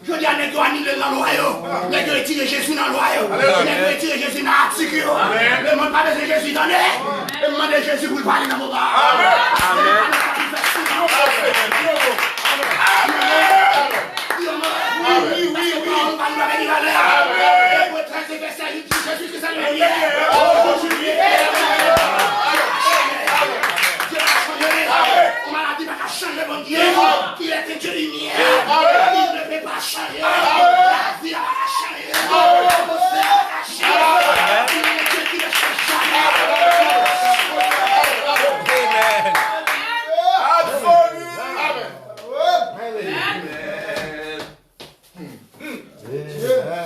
Je dis à les gars, annulés dans le royaume. Les gars, tirent Jésus dans le royaume. Les gars, tirent Jésus dans l'article. Le monde pas besoin de Jésus dans l'air. Le monde de Jésus pour le parler dans vos bras. Amen. Oui. On va nous venir à l'air. Et pour 13 versets, il dit Jésus qui s'est levé. On m'a dit pas changer mon Dieu. Il est Dieu lumière. Il ne peut pas changer. La vie a changé. Il est Dieu qui ne change jamais.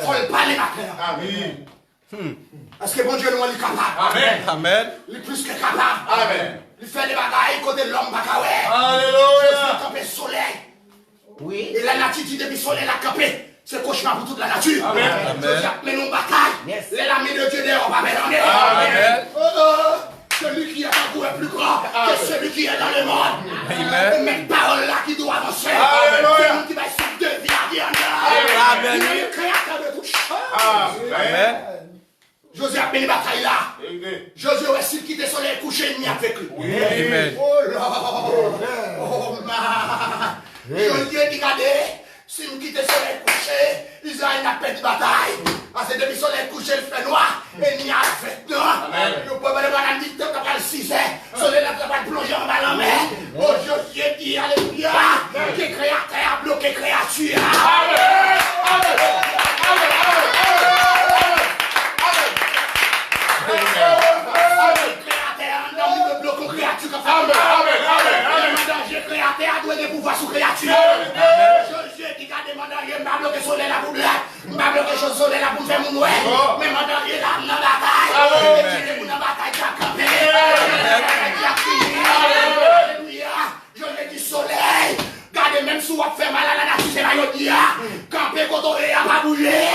Faut le parler maintenant. Parce que bon Dieu nous est capable. Amen. Il est plus que capable. Amen. Il fait des bagailles côté de l'homme bagaoué. Alléluia. Jésus a campé le soleil. Oui. Et la nature dit depuis le soleil a campé. C'est cauchemar pour toute la nature. Amen. Jésus a mené nos batailles. Les lames de Dieu dehors va mélanger. Amen. Celui qui est en vous est plus grand que celui qui est dans le monde. Amen. Et mes paroles là qui doivent avancer. Alléluia. C'est nous qui va essayer de vivre à Amen. Il est le créateur de toutes choses. Amen. Josué a mené la bataille là. Amen. Josué aussi qui était soleil couché, il n'y a avec lui. Amen. Oh là! Oh ma! Josué dit regardez, si nous quittons le soleil couché, Israël n'a pas de bataille. Parce que depuis le soleil couché, il fait noir, et il n'y a fait non. Nous pouvons aller voir la nuit, quand on 6 heures, le soleil n'a pas plongé en bas en mer. Oh Josué dit alléluia, que créateur a bloqué créature. Créateur doit des pouvoirs sous créature. Jésus qui a demandé à m'a bloqué soleil là pour m'a bloqué chose soleil là pour faire mon noué. Mais m'a donné là dans la bataille. J'ai des dans la bataille qui a campé. Alléluia. Je l'ai dit soleil. Gardez même si vous faites mal à la nature, c'est la yodia. Campé quand on est à pas bouger.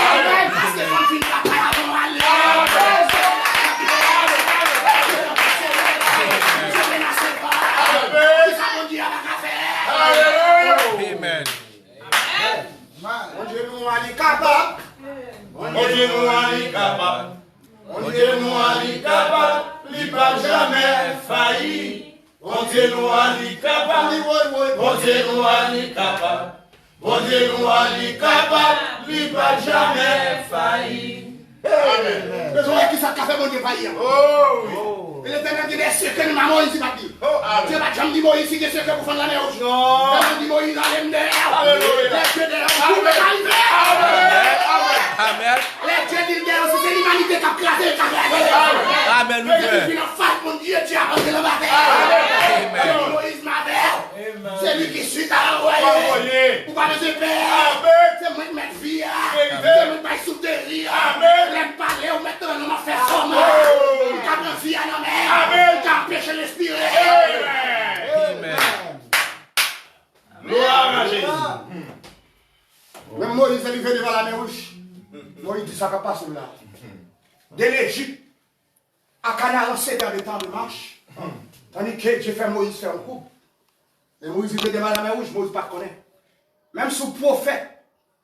Parce que quand tu ne vas pas avant aller. Amen. Mon Dieu nous est capable. Mon Dieu nous est capable. Mon Dieu nous est capable. Il va jamais faillir. Mon Dieu nous est capable. Mon Dieu nous est capable. Mon Dieu nous est capable. Il va jamais faillir. Amen. Besoin qui ça fait mon Dieu faillir. Oh oui. Il est tellement des secrets ma Moïse m'a dit. Tu vas jamais dire Moïse des secrets pour faire la neige. Non. Tu vas dire Moïse allait me derrière. Alléluia. Les dieux derrière. Vous pouvez arriver. Amen. Les dieux disent derrière, c'est l'humanité qui a crasé. Amen. Mais depuis la face, mon Dieu, tu as rentré le matin. Moïse m'a dit. C'est lui qui suit à l'envoyer. Vous parlez de père. C'est moi qui mets vie. C'est moi qui souffre de rire. L'aime parler, on met dans ma faire forme. Quand on vit à la mer, quand on pêche respirer. Amen. Gloire à Jésus. Même Moïse est arrivé devant la mer rouge. Moïse dit ça va passer là. De l'Égypte À Canaan, c'est dans le temps de marche. Tandis que j'ai fait Moïse faire un coup. Et Moïse il était devant la mer rouge, Moïse pas connaît. Même sous prophète,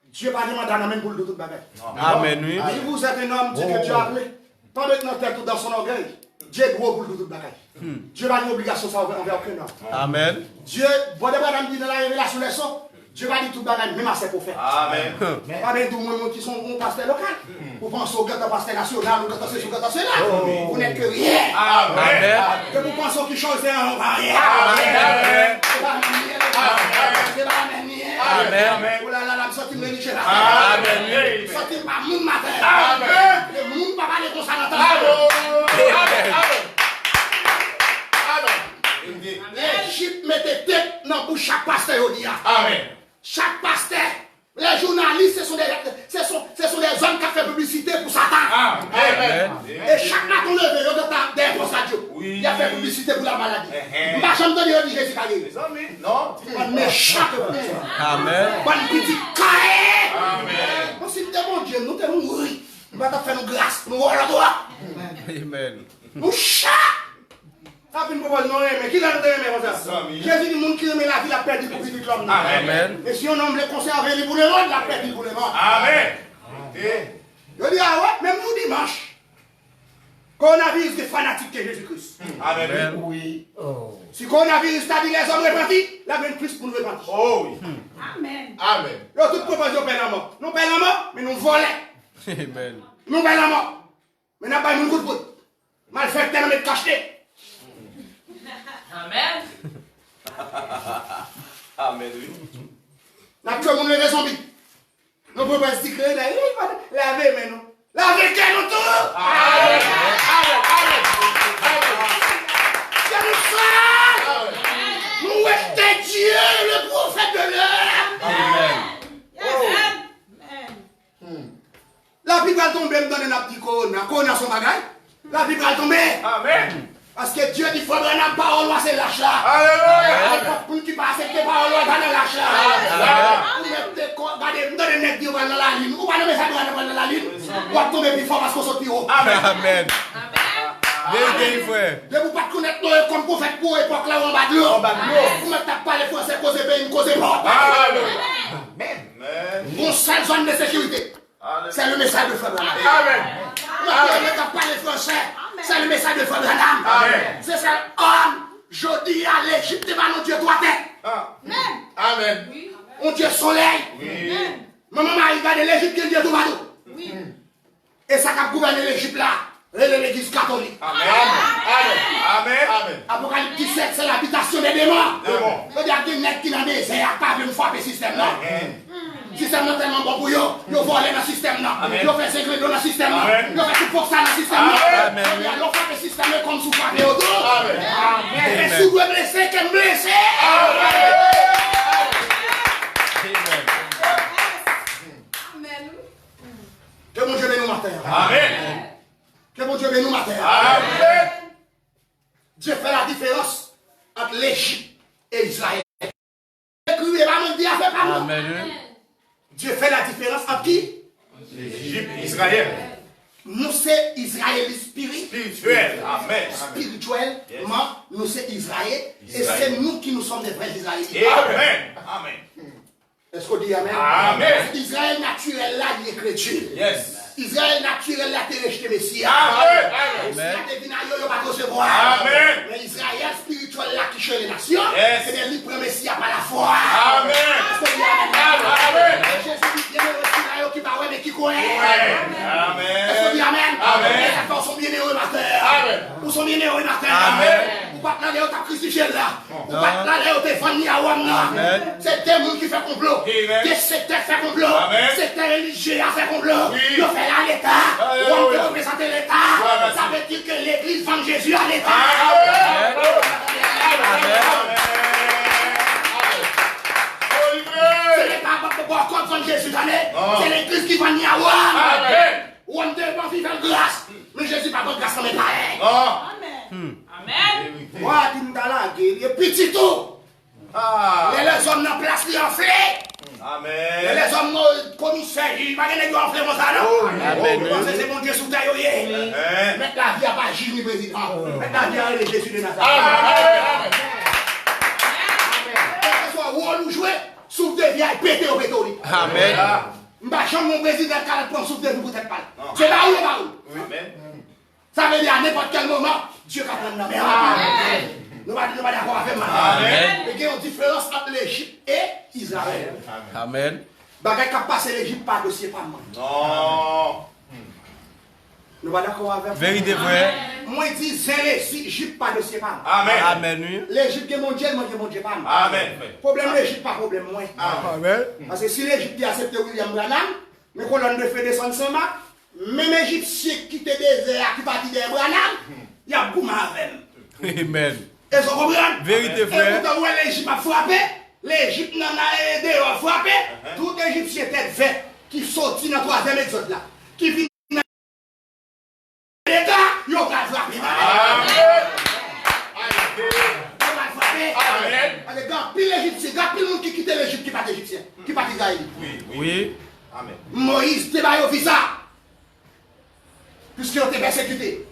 Dieu va demander à la main pour le tout bagage. Amen, oui. Si vous êtes un homme, Dieu que Dieu a appelé, pas mettre notre tête tout dans son orgueil. Dieu est gros pour le tout bagage. Dieu n'a une obligation ça envers aucun homme. Amen. Dieu, bon de madame dit dans la révélation des sons, Dieu va dire tout bagage, même à ses prophètes. Amen. Pas de tout le monde qui sont un pasteur local. Vous pensez au gâteau pasteur national, au gâteau ceci, au gâteau cela. Vous n'êtes que rien. Amen. Que vous pensez qu'ils changent un rien. Amen. Amen. Oh là là, la sortie de religieux. Amen. Sortie par mon matin. Amen. Le monde va parler comme ça dans ta L'Égypte mettait tête dans la bouche chaque pasteur. Amen. Chaque pasteur. Les journalistes, ce sont des hommes qui ont fait publicité pour Satan. Amen. Et chaque matin, on levé, on a des postes radio. Il a fait publicité pour la maladie. Je ne vais pas dire Jésus qui a guéri. Non. On met chaque fois. Amen. On petit cahier. Amen. On s'est dit, mon Dieu, nous devons mourir. Nous allons faire nos grâces. Nous allons le droit. Amen. Nous chat. Ça fait une propos, non, mais qui l'a aimé comme ça? Jésus dit, le monde qui aime la vie, la perdu pour vivre l'homme. Amen. Et si on homme les conserver pour le monde, la perdu pour le monde. Amen. Je dis, ah ouais, même nous dimanche, coronavirus des fanatiques de Jésus-Christ. Amen. Oui. Oh. Si coronavirus t'a dit les hommes repentis, la même plus pour nous repentir. Oh oui. Amen. Amen. Nous toute proposition peine la mort. Nous peine la mort, mais nous volons. Amen. Nous peine la mort. Mais nous pas une coup de bout. Mal fait tellement de cacheté. Amen. Amen, oui. Nous avons tout le monde zombie. Nous pouvons pas se dire que laver, mais nous. Laver qu'est nous tout. Amen. Amen. C'est nous ça. Nous restons Dieu, le prophète de l'heure. Amen. La Bible va tomber dans le petit corona. Corona son bagage. La Bible va tomber. Amen. Parce que Dieu dit qu'il faudra une parole, c'est lâche là. Alléluia. Pour qui pas accepter parole, dans lâche là. Regardez, vous donnez net qui va dans la ligne. Vous pas le message dans la ligne. Vous va tomber plus fort parce qu'on saute plus haut. Amen. Bien, frère. Ne vous pas connaître nous comme prophète pour l'époque là où on bat de l'eau. Vous ne tapez pas les Français, causer bien, causer mort. Amen. Une seule zone de sécurité. C'est le message de Frère Branham. Amen. Ne tapez pas les Français. C'est le message de Frère Branham. C'est ça. Homme, je dis à l'Égypte, mon Dieu doit être. Amen. Mon Dieu soleil. Maman m'a regardé l'Égypte qui est Dieu tout. Et ça a gouverné l'Égypte là. L'église catholique. Amen. Apocalypse 17, c'est l'habitation des démons. Il y a des nègres qui dans le désert, pas de frapper le système là. Le système est tellement bon pour eux. Ils volent dans le système là. Ils fait sécurité dans le système là. Ils fait tout pour ça dans le système là. Ils ont fait le système comme sous frapper au dos. Et si vous êtes blessé, qu'elle blessé. Que mon Dieu bénisse nous matin. Amen. Que mon Dieu bénisse nous matin. Amen. Dieu fait la différence entre l'Égypte et Israël. Amen. Dieu fait la différence entre qui? L'Égypte, Israël. Nous c'est Israël Spirituel. Amen. Spirituellement, nous c'est Israël. Et c'est nous qui nous sommes des vrais Israéliens. Amen. Amen. Est-ce qu'on dit Amen? Amen. Israël naturel là, il est chrétien. Yes. Israël naturel là, il est rejeté Messie. Amen. Amen. Mais Israël spirituel là qui chez les nations, Yes. c'est bien lui prend Messie par la foi. Amen. Est-ce qu'on dit Amen? Amen. Et Jésus dit bien heureux Israël qui parle mais qui connaît. Amen. Est-ce qu'on dit Amen? Amen. Les enfants sont bien heureux matin. Amen. Vous sont bien heureux matin. Amen. Vous pas là où t'as crucifié là. Vous pas là où t'es fanny à Wam là. Amen. C'est des gens qui font complot. Amen. Des secteurs font complot. Amen. Secteurs religieux a fait complot. Oui. Ils ont fait là l'État. Alléluia. On peut représenter l'État. Amen. Ça veut dire que l'Église vend Jésus à l'État. Ce n'est pas pour qu'on vend Jésus à l'État. C'est l'Église qui vend Niawam. Amen. On devant vivre en grâce. Mais Jésus pas de grâce comme l'État. Amen. Amen. Moi, tu me là, il est petit tout. Les hommes dans place, ils enflés. Amen. Les hommes commissaires, ils ne vont pas enfler mon ça, non? C'est mon Dieu sous ta yoye. Mettre la vie à pas Jésus président. Mettre la vie à Jésus de Nazareth. Amen. Que ce soit où on nous joue, souffle de vie à péter au pétoli. Amen. M'bachon mon président qui prend souffle de vie pour tête pâle. C'est là où on va où? Amen. Ça veut dire à n'importe quel moment, Dieu va prendre la main. Nous ne sommes pas d'accord avec moi. Amen. Il y a une différence entre l'Égypte et Israël. Amen. Bagay qui a passé l'Égypte par dossier pas moi. Non. Nous pas d'accord avec moi. Vérité vrai. Moi je dis c'est l'Égypte par dossier pas moi. Amen. Amen. Oui. L'Égypte est mon Dieu, moi je mon Dieu pas moi. Amen. Problème l'Égypte pas problème moi. Amen. Parce que si l'Égypte a accepté William Branham, mes colonnes de feu descendent Saint-Marc, même Égyptien qui était désert, qui partit de Branham, il y a beaucoup avec. Amen. Et vous comprenez? Vérité vrai. Et pourtant, où l'Égypte a frappé, l'Égypte n'en a aidé à frapper, tout Égyptien tête verte qui sortit dans le troisième exode là, qui vient dans l'État, il va frapper. Amen. Il va frapper. Amen. Parce que quand pile l'Égyptien, quand pile le monde qui quitte l'Égypte, qui pas d'Égyptien, qui pas d'Israël. Oui. Amen. Moïse te baille au visa, puisqu'il a été persécuté.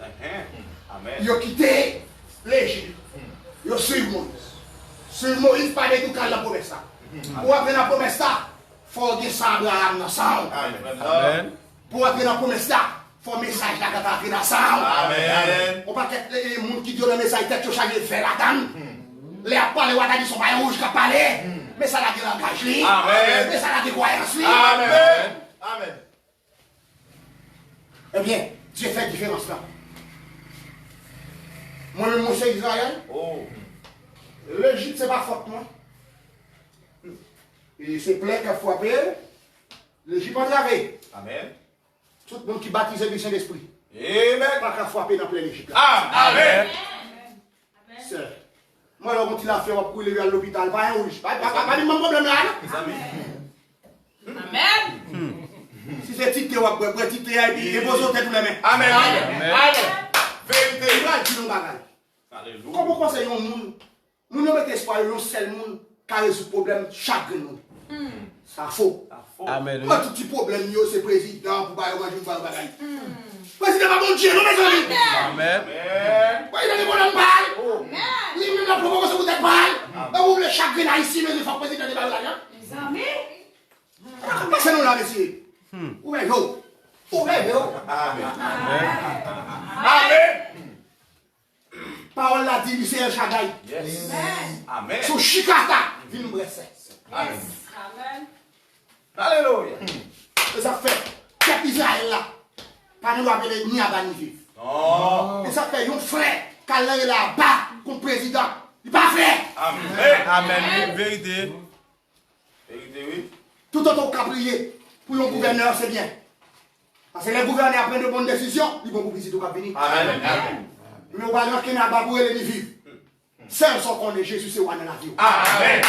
Amen. Il a quitté l'Égypte. Il a suivi Moïse. Sur Moïse, pas de tout cas la promesse. Pour après la promesse, il faut que ça Abraham ensemble. Amen. Pour après la promesse, il faut message là qui est ensemble. Amen. On pas que les gens qui disent le message, tête chaque fait la dame. Les appels, les sont pas rouges qui parlent. Mais ça a des langages. Amen. Mais ça a des croyances. Amen. Amen. Eh bien, Dieu fait différence là. Moi-même, mon cher Israël, Oh. l'Égypte, c'est pas faute, moi. Et c'est plein qu'à frapper, l'Égypte a travé. Amen. Tout le monde qui baptise du Saint-Esprit. Amen. Pas qu'à frapper dans plein l'Égypte. Amen. C'est. Moi, là, quand il a fait, on va couler à l'hôpital, pas un rouge. Pas de mon problème là. Amen. Si c'est tité, on va prendre tité, et poser tête tous les mains. Amen. Amen. Vérité. Il va dire nos bagages. Alléluia. Comment conseiller un monde? Nous ne mettons espoir dans un seul monde qui résout le problème chaque monde. Ça faux. Amen. Moi, tout petit problème, c'est président pour bailler manger ou bagaille. Président, pas mon Dieu, non, mes amis. Amen. Amen. Il a des bonhommes balles. Il même la provocation pour être balle. Vous voulez chaque là ici, mais il faut président de balle. Les amis. Passez-nous là, messieurs. Ouvrez-vous. Ouvrez-vous. Amen. Amen. Parole la dit, c'est El Shaddai. Yes. Amen. Sous Chikata, vine bresse. Amen. Amen. Alléluia. Et ça fait, peuple Israël là, pas nous appeler ni à ni vivre. Non. Et ça fait un frère, qui est là-bas, comme président. Il n'est pas frère. Amen. Amen. Vérité. Vérité, oui. Tout autant qu'à prier pour un gouverneur, c'est bien. Parce que les gouverneurs prennent de bonnes décisions, ils vont vous visiter au venir. Amen. Amen. Mais on va dire qu'il n'y a pas pour les vivre. Seul son qu'on est Jésus, c'est Wan dans la vie. Amen.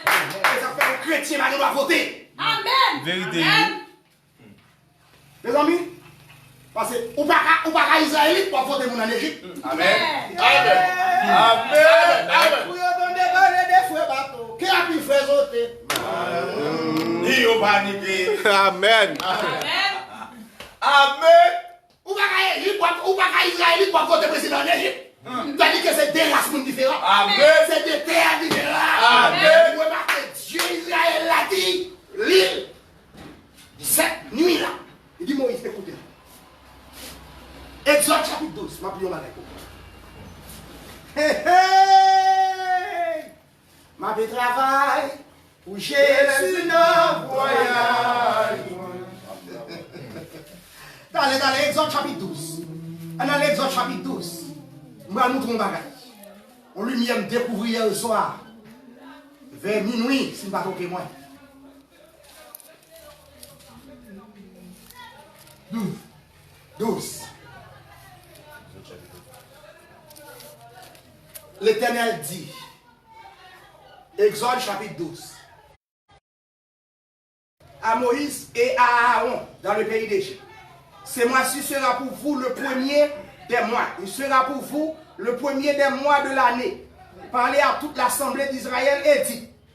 Et ça fait un chrétien, mais nous doit voter. Amen. Vérité. Amen. Les amis, parce que ou pas Israélite pour voter mon en Égypte. Amen. Amen. Amen. Pour y donner des feux bateaux. Qui a pu faire sauter? Ni au paniqué. Amen. Amen. Amen. Ou pas Israélite pour voter président en Égypte. C'est-à-dire que c'est des races différentes. Amen. C'est des terres différentes. Amen. Vous remarquez, Dieu Israël l'a dit, l'île, cette nuit-là. Il dit Moïse, écoutez. Exode chapitre 12, ma prière avec vous. Hey, hey! Ma vie travaille pour Jésus dans voyage. Dans l'Exode chapitre 12. Dans l'Exode chapitre 12. Nous allons nous trouver un bagage. On lui aime découvrir le soir. Vers minuit, si nous ne pas moins. 12. L'Éternel dit, Exode chapitre 12, à Moïse et à Aaron dans le pays d'Égypte. Ce mois-ci sera pour vous le premier des mois. Il sera pour vous le premier des mois de l'année. Parlez à toute l'assemblée d'Israël et dit,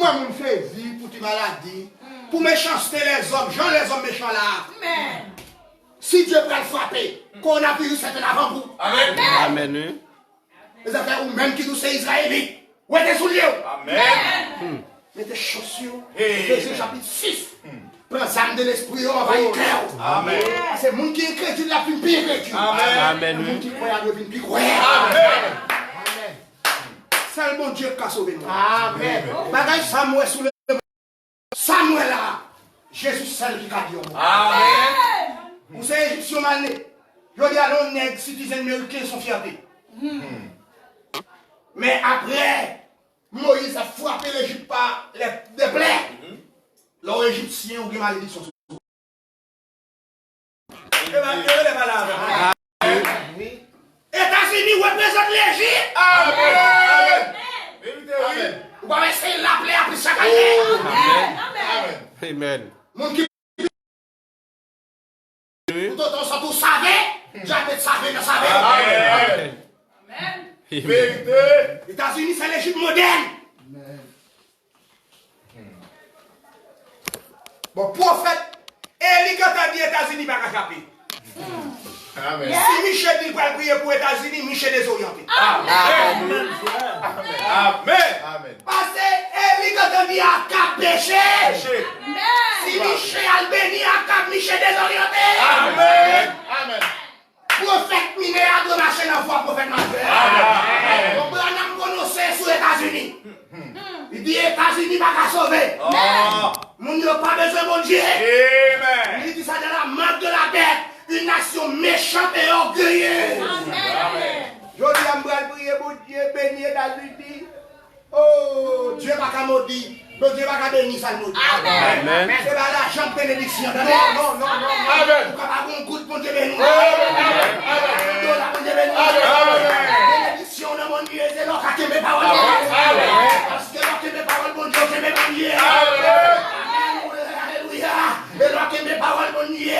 Moi, je me fais vivre pour tes maladies, pour méchanceté les hommes, gens les hommes méchants là. Amen. Si Dieu peut le frapper, coronavirus c'est un avant-goût. Amen. Amen. Les affaires ou même qui nous c'est Israélite. Où est tes souliers? Amen. Mettez chaussures. Hey. Éphésiens chapitre 6. Prends l'âme de l'esprit, on va y clair. Amen. C'est le monde qui est crédit, la plus pire crédit. Amen. Le monde qui croit à Dieu, qui croit. Amen. C'est le bon Dieu qui a sauvé nous. Amen. Bagage Samuel sous le Samuel là. Jésus seul qui a dit. Amen. Vous savez, Égyptien mané. Je dis à nos nègres, citoyens américains sont fiertés. Mais après, Moïse a frappé l'Égypte par des plaies. Les Égyptiens ont des malédictions. États-Unis représentent l'Égypte. Amen. Vous pouvez essayer de l'appeler après chaque année. Amen. Mon qui tout autant ça tout savait, jamais de savoir ne savait. Amen. Vérité. États-Unis c'est l'Égypte moderne. Bon prophète, Élie quand a dit États-Unis pas échapper. Amen. Si Michel dit pour prier pour États-Unis, Michel désorienté. Amen. Amen. Parce que Élie quand a dit à cap péché. Si Michel Albéni à cap Michel désorienté. Amen. Amen. Prophète miné à deux machines en foi, prophète majeur. Donc, Branham connaissait sur les États-Unis. Il dit États-Unis pas qu'à sauver. Mon Dieu pas besoin de mon Dieu. Amen. Il dit ça dans la marque de la bête. Une nation méchante et orgueilleuse. Je dis à moi prier pour Dieu, béni États-Unis. Oh, Dieu va qu'à maudire. Dieu va qu'à bénir ça le maudit. Amen. Mais c'est pas l'argent de bénédiction. Non. Amen. Vous pouvez avoir un coup de bon Dieu béni. Bénédiction dans mon Dieu, c'est l'or qui mes paroles. Parce que l'or qui mes paroles, bon Dieu, qui mes Dieu. Alléluia. Et l'or qui mes paroles, bon Dieu.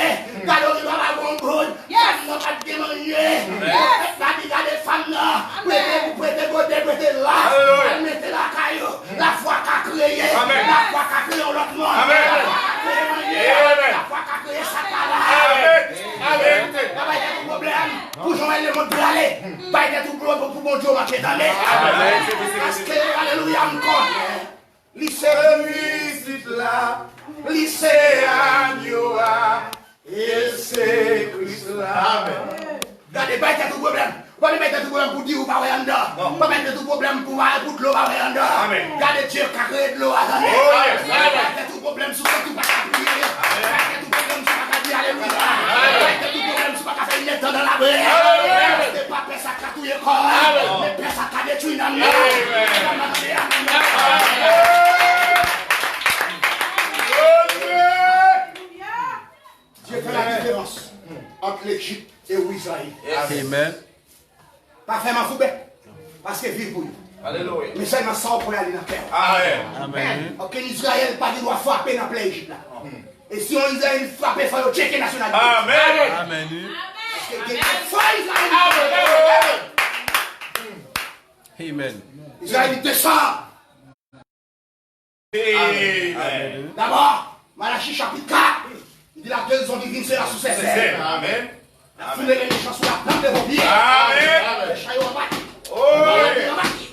Car on va avoir un good. On va pas demander. La vie des femmes là. Prêtez là. Mettez la caillou. La foi qu'a créé. La foi qu'a créé l'autre monde. La foi qu'a créé Satan. Amen. Pas de problème. Pour Joël le monde pour aller. Pas de tout problème pour mon Dieu marcher dans les. Parce que alléluia encore. Lycée là. Lycée Agnoa. Et c'est Christ là. Regardez, pas de tout problème. Pas de mettre tout problème pour dire ou pas en pas mettre tout problème pour de l'eau en regardez Dieu qui a créé de l'eau à l'année. Pas de tout problème sur tout pas qu'à prier. Pas de tout problème sur pas qu'à dire alléluia. Pas de tout problème sur pas qu'à faire une lettre dans la prière. C'est pas père ça qu'a tout le corps. Mais père ça qu'a détruit dans le Dieu fait la différence entre l'Égypte et Israël. Amen. Pas faire ma foubelle. Parce que vivre pour lui. Alléluia. Mais seulement ça, on peut aller dans le cœur. Amen. Ok, Israël pas de droit frapper dans plein Égypte là. Et si on Israël frappe, il faut checker nationalité. Amen. Amen. Parce que faut Israël. Amen. Israël descend. Amen. D'abord, Malachie chapitre 4. Il dit la guérison divine sera sous ses ailes. Amen. Foulez les méchants sous la plante de vos pieds. Amen. Les chayos en bâti.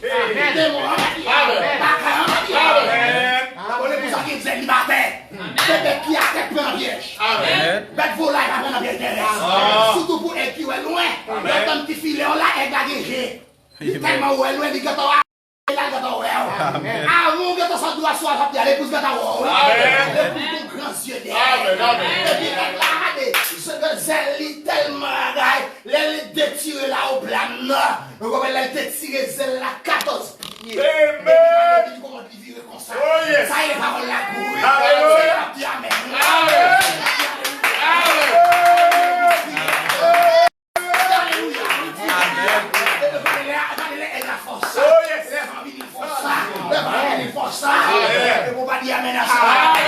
Amen. Démons en bâti. Baccarat en bâti. Amen. Abonnez pour ça qui est célibataire. Bête qui a tête plein en piège. Amen. Bête volaille pas plein en piège terrestre. Surtout pour elle qui est loin. Bête un petit filet là, elle a gagé. Tellement où elle est loin, il gâteau. Ah, mon gâteau, ça doit soit rapide. Allez, pousse gâteau. Amen. Les grands yeux derrière. Et puis, regardez, ce que zèle tellement agaille. Les détiré là au plan. Vous voyez, les détiré zèle là 14 pieds. Amen. Comment il vit comme ça? Oh, yes. Ça y est, parole la couille. Alléluia. Amen. Amen. Et vous pas dire amen à ça. Amen.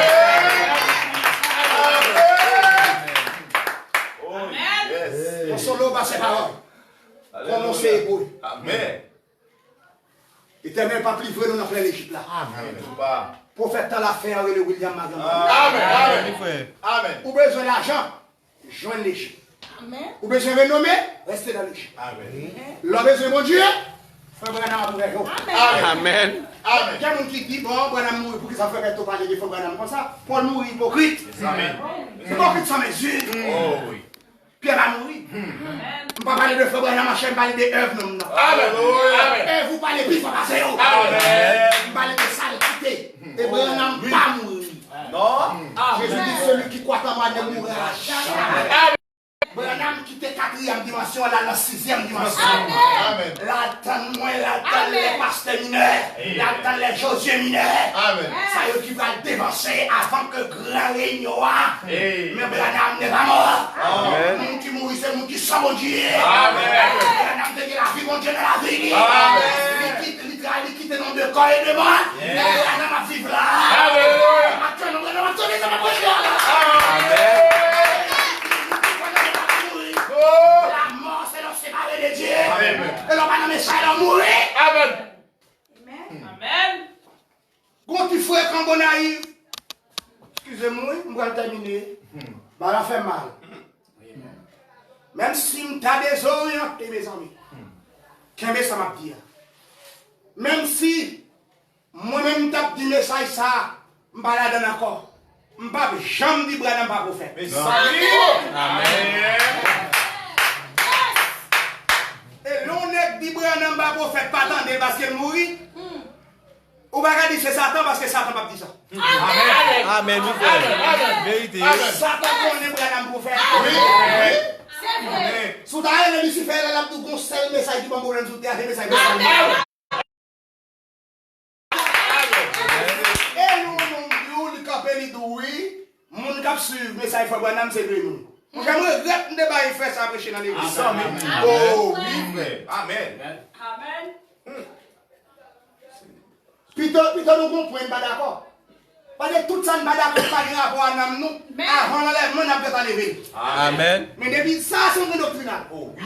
On solo par ses paroles. Prononcez pour lui. Amen. Éternel L'Éternel pas livré nous dans l'Égypte là. Amen. Prophète dans l'affaire de William Magan. Amen. Amen. Amen. Ou besoin d'argent, joignez l'Égypte. Amen. Ou besoin de renommer, restez dans l'Égypte. Amen. L'homme besoin de mon Dieu, frère Branham a trouvé. Amen. Amen. Il y a des gens qui disent, bon, Branham mourir pour que ça fasse tout parler de frère Branham comme ça. Paul mourir hypocrite. Amen. Hypocrite sans mesure. Oh oui. Pierre va mourir. Je ne pas parler de frère Branham, je ne parler des œuvres. Non. Amen. Et vous parlez plus, faut passer. Amen. Vous parlez de saleté. Et Branham pas mourir. Non. Jésus dit, celui qui croit en moi ne mourra jamais. Branham qui était 4e dimension, là, la 6e dimension. Amen. L'attend moi, l'attend les pasteurs mineurs, l'attend les Josué mineurs. Amen. Ça y est qui va le dévancer avant que grand réunion. Hey. Mais Branham n'est pas mort. Amen. Mon qui mourit, c'est mon qui sent mon Dieu. Amen. Branham de la vie, mon Dieu de la vie. Amen. Il quitte le nom de corps et de mort. Branham va vivre là. Amen. Maintenant, Branham va tourner dans ma poche. Amen. La mort, c'est l'homme séparé de Dieu. Amen. Et l'homme va nommer ça, il va mourir. Amen. Amen. Quand tu fais quand bon naïf, excusez-moi, je vais terminer. Ça va faire mal. Même si je t'ai désorienté, mes amis, qu'est-ce que ça m'a dit? Même si moi-même t'ai dit message ça, je ne vais pas la encore. Je ne vais pas jamais dire que je ne vais pas faire. Mais salut. Amen. Et l'on est dit que je ne vais pas faire, pas attendre parce qu'elle mourit. Ou pas dire c'est Satan parce que Satan m'a dit ça. Amen. Amen. Amen. Vérité. Satan connaît Branham pour faire. Oui. C'est vrai. Sous ta haine, Lucifer, elle a tout conseil, message du bon problème sous terre, message. Et nous, le capel, oui, mon cap suivre, message pour Branham, c'est lui. J'aimerais regretter de ne faire ça prêcher dans l'église. Oh oui. Amen. Amen. Plutôt nous comprenons pas d'accord. Parce que tout ça n'est pas d'accord par rapport à nous. Avant l'enlèvement, on a peut-être enlevé. Amen. Mais depuis ça, c'est une doctrinale. Oh oui.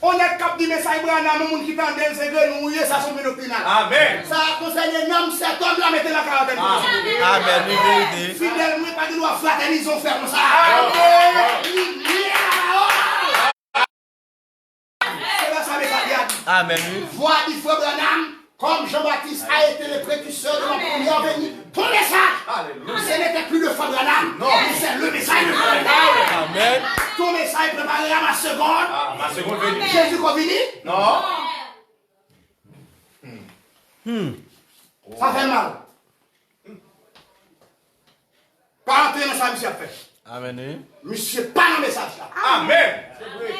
On est cap du message Branham, mon qui tendent, c'est que nous, ça c'est une doctrinale. Amen. Ça concerne les hommes, cet homme là, mettez la quarantaine. Amen. Vérité. Fidèlement, pas de loi fraternisation, ils ont fait comme ça. C'est là ça me dit. Amen. Voix du frère Branham, comme Jean-Baptiste a été le précurseur de la première venue. Ton message, ce n'était plus le frère Branham, non, c'est le message de frère Branham. Amen. Ton message préparé à ma seconde. Ma seconde venue. Jésus convenu. Non. Ça fait mal. Pas entrer dans ça, monsieur a fait. Amen. Monsieur, pas dans le message là. Amen. C'est vrai.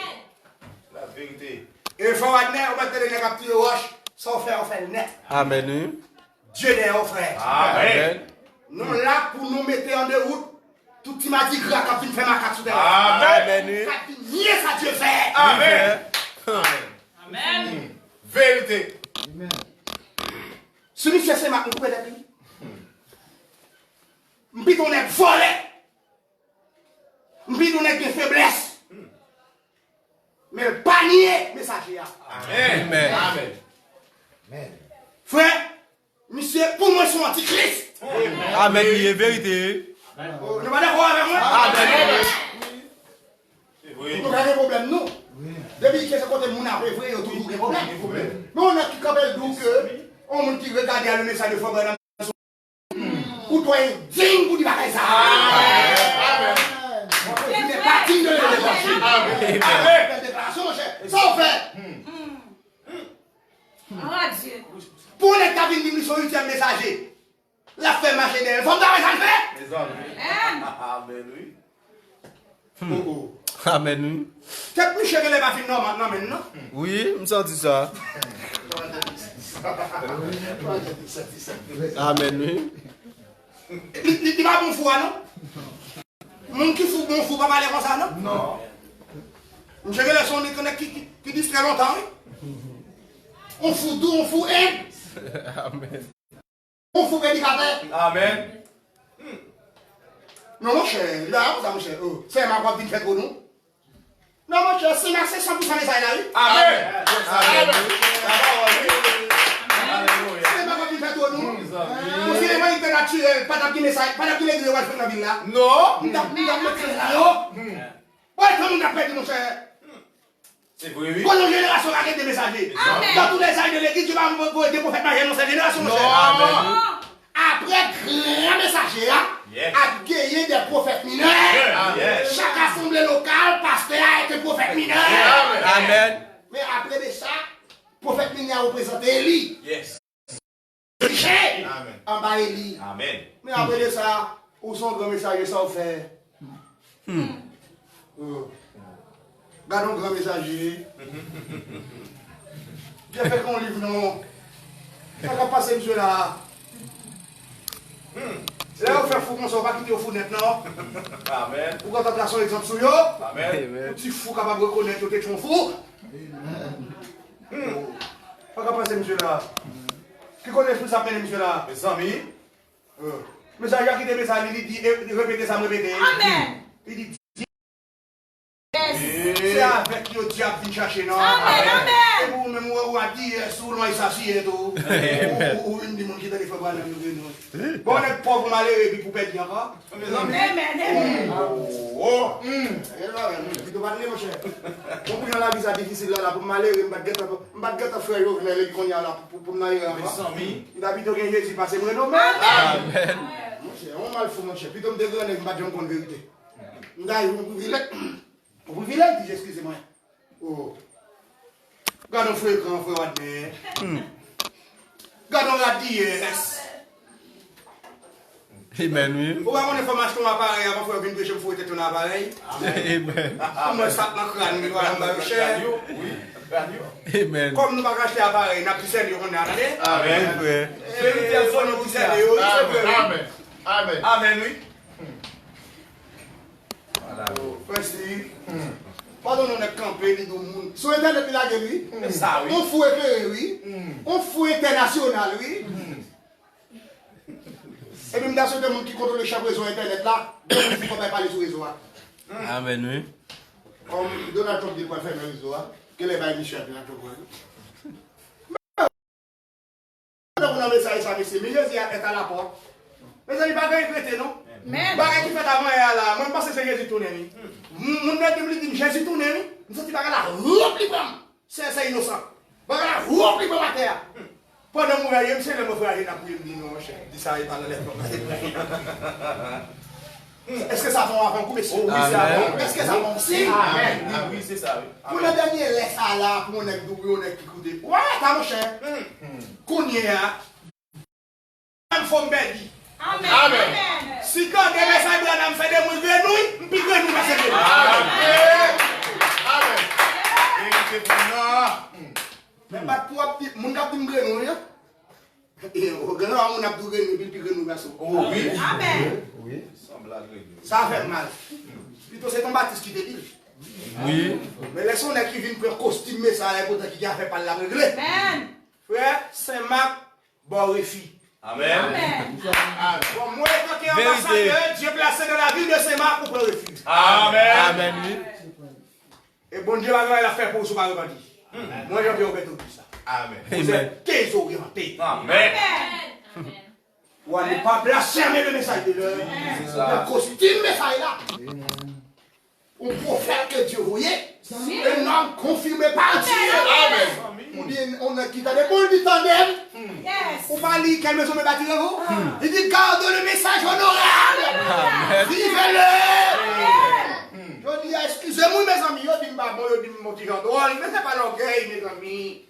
La vérité. Et il faut Wagner, on va te donner un petit roche, sans faire net. Amen. Dieu est au frère. Amen. Nous là pour nous mettre en déroute. Tout le monde a dit que la capine fait ma carte sous terre. Amen. Capine, nier ça Dieu fait. Amen. Amen. Vérité. Si monsieur c'est ma coupe de pluie. M'pit on est volé. M'pit on est de faiblesse. Mais pas nier messager. Amen. Amen. Amen. Frère, monsieur, pour moi, c'est un antichrist. Amen. Il est vérité. Vous ne pas d'accord avec moi? Amen. Oui. Nous avons des problèmes, nous. Depuis que c'est côté mon après, il y a toujours des problèmes. Mais on a qui rappelle donc que on qui regarde le message de Frère ou toi, digne pour dire ça. Amen. Tu n'es pas digne de l'évangile. Amen. Amen. Déclaration, ça on fait. Ah, Dieu. Pour les cabines de mission ultime messager, la fait marcher d'elle. Faut me dire ça le fait. Les hommes. Amen, oui. Amen. C'est plus cher que les baffines maintenant. Oui, je me sens ça. Amen. Oui. Il va bon fou, non? Mon qui fout bon fou, pas parler comme ça, non? Non. Je vais les sons qui disent très longtemps. On fout d'où, on fout un. Amen. On fout prédicateur. Amen. Non, mon cher, là, mon cher. C'est ma voix qui fait pour nous. Non, mon cher, c'est merci 100% des aïeux. Amen. Amen. Amen. Posiblement, il était naturel. Pas d'appeler message, pas d'appeler l'église de la ville là. Non. Il t'a mis là. Ouais, comme on a perdu, mon cher. C'est vrai, oui. Quand nos générations arrêtent des messagers. Dans tous les âges de l'église, tu vas me des prophètes majeurs dans cette génération, mon cher. Après, grand messager, a gagné des prophètes mineurs. Chaque assemblée locale, pasteur a été prophète mineur. Amen. Mais après de ça, prophète mineur a représenté Élie. Yes. Amen. En bas Élie. Amen. Mais après de ça, où sont grands messagers, ça vous fait. Gardons grand messager. J'ai fait qu'on livre, non. Ça va passer, monsieur là. C'est là où on fait fou qu'on ne soit pas quitter au fou maintenant. Amen. Ou quand on place un exemple sur yo. Amen. Un petit fou capable de reconnaître que tu es fou. Pas qu'à passer, monsieur là. Qui connaît plus ça, monsieur là? Mes amis. Mais ça, il y a qui des messages, il dit, répétez ça, me répétez. Amen. Il dit, Yes. c'est avec le diable qui cherche, non? Amen. Et Amen. vous, même, vous avez dit, sous l'on, il s'assied et tout. Ou une des gens qui t'a fait voir le bon, on est pauvre, malheureux, et puis pour perdre encore. Mes amis. Amen. Oh. Tu dois parler, mon cher. Donc, dans la vie, c'est difficile là, pour malheureux, je vais battre frère, les qu'on y a là, pour m'aller là. Mes amis. D'habitude, il y a Jésus passé, moi, non, mais. Amen. Mon cher, on mal fou, mon cher. Plutôt, je me dégrade, je ne vais pas dire la vérité. Vous vivez là, excusez-moi. Oh. Gardons frère grand, frère Wadner. Gardons la DS. Amen, oui. Vous avez une information appareil avant de faire une deuxième fois, ton appareil. Amen. Comment ça dans le crâne, mais voilà, cher. Oui. Amen. Comme nous ne pouvons pas acheter l'appareil, nous avons plus sérieux, on est allé. Amen, frère. Téléphone, nous sérieux. Amen. Amen. Amen, oui. Merci. Pardon, on est campé, les deux mondes. Sur Internet, il a dit, oui. Ça, oui. On fout éclairé, oui. On fout international, oui. Et même dans ce monde qui contrôle chaque réseau Internet là, il ne faut pas parler sur le réseau. Amen, oui. Comme Donald Trump dit quoi faire dans le réseau, que les bails Michel Donald Trump. Donc on a mis ça et ça, mais milieu est à la porte. Mais ça n'est pas gagné traité, non? Amen. Bagay qui fait avant là, moi je pense que c'est Jésus tourné. Mon net me dit Jésus tourné, nous sommes pas là, c'est innocent. Bagay là, rempli pour la terre. Pendant que je me suis dit, je vais vous non, cher. Dis ça, il va dans les est-ce que ça va avant coup, monsieur? Oui, c'est avant. Est-ce que ça va aussi? Amen. Oui, c'est ça, oui. Pour le dernier, laisse ça là, pour mon nez double, on est qui coûte. Ouais, t'as mon cher. Qu'on y est, faut me dire. Amen. Amen. Amen. Si quand des messages de fait des mouilles grenouilles, puis grenouilles va se faire. Amen. Mais pas pour mon cap de grenouille. Et au grenouille, on a tout grenouille, puis grenouille va se faire. Oh, oui. Amen. Oui. Ça fait mal. Plutôt c'est ton Baptiste qui te dit. Oui. Mais laissons les qui viennent pour costumer ça, pour qui a fait par la règle. Amen. Frère, Saint-Marc, Boréfi. Amen. Amen. Bon, moi, quand tu es ambassadeur, Dieu placé dans la ville de Saint-Marc pour Boréfi. Amen. Amen, oui. Et bon Dieu, il a fait pour ce pas repartir. Moi, j'ai envie de tout ça. Amen. Vous êtes désorientés. Amen. Amen. Vous n'allez pas blasphémer le message de l'heure. Le costume message là. Un prophète que Dieu voyait. Un homme confirmé par Dieu. Amen. On a quitté les boules du tandem. Yes. On va lire quelle maison me bâtirez-vous. Il dit garde le message honorable. Vivez-le. Je dis excusez-moi mes amis. Je dis je dis mon petit drôle. Mais c'est pas l'orgueil mes amis.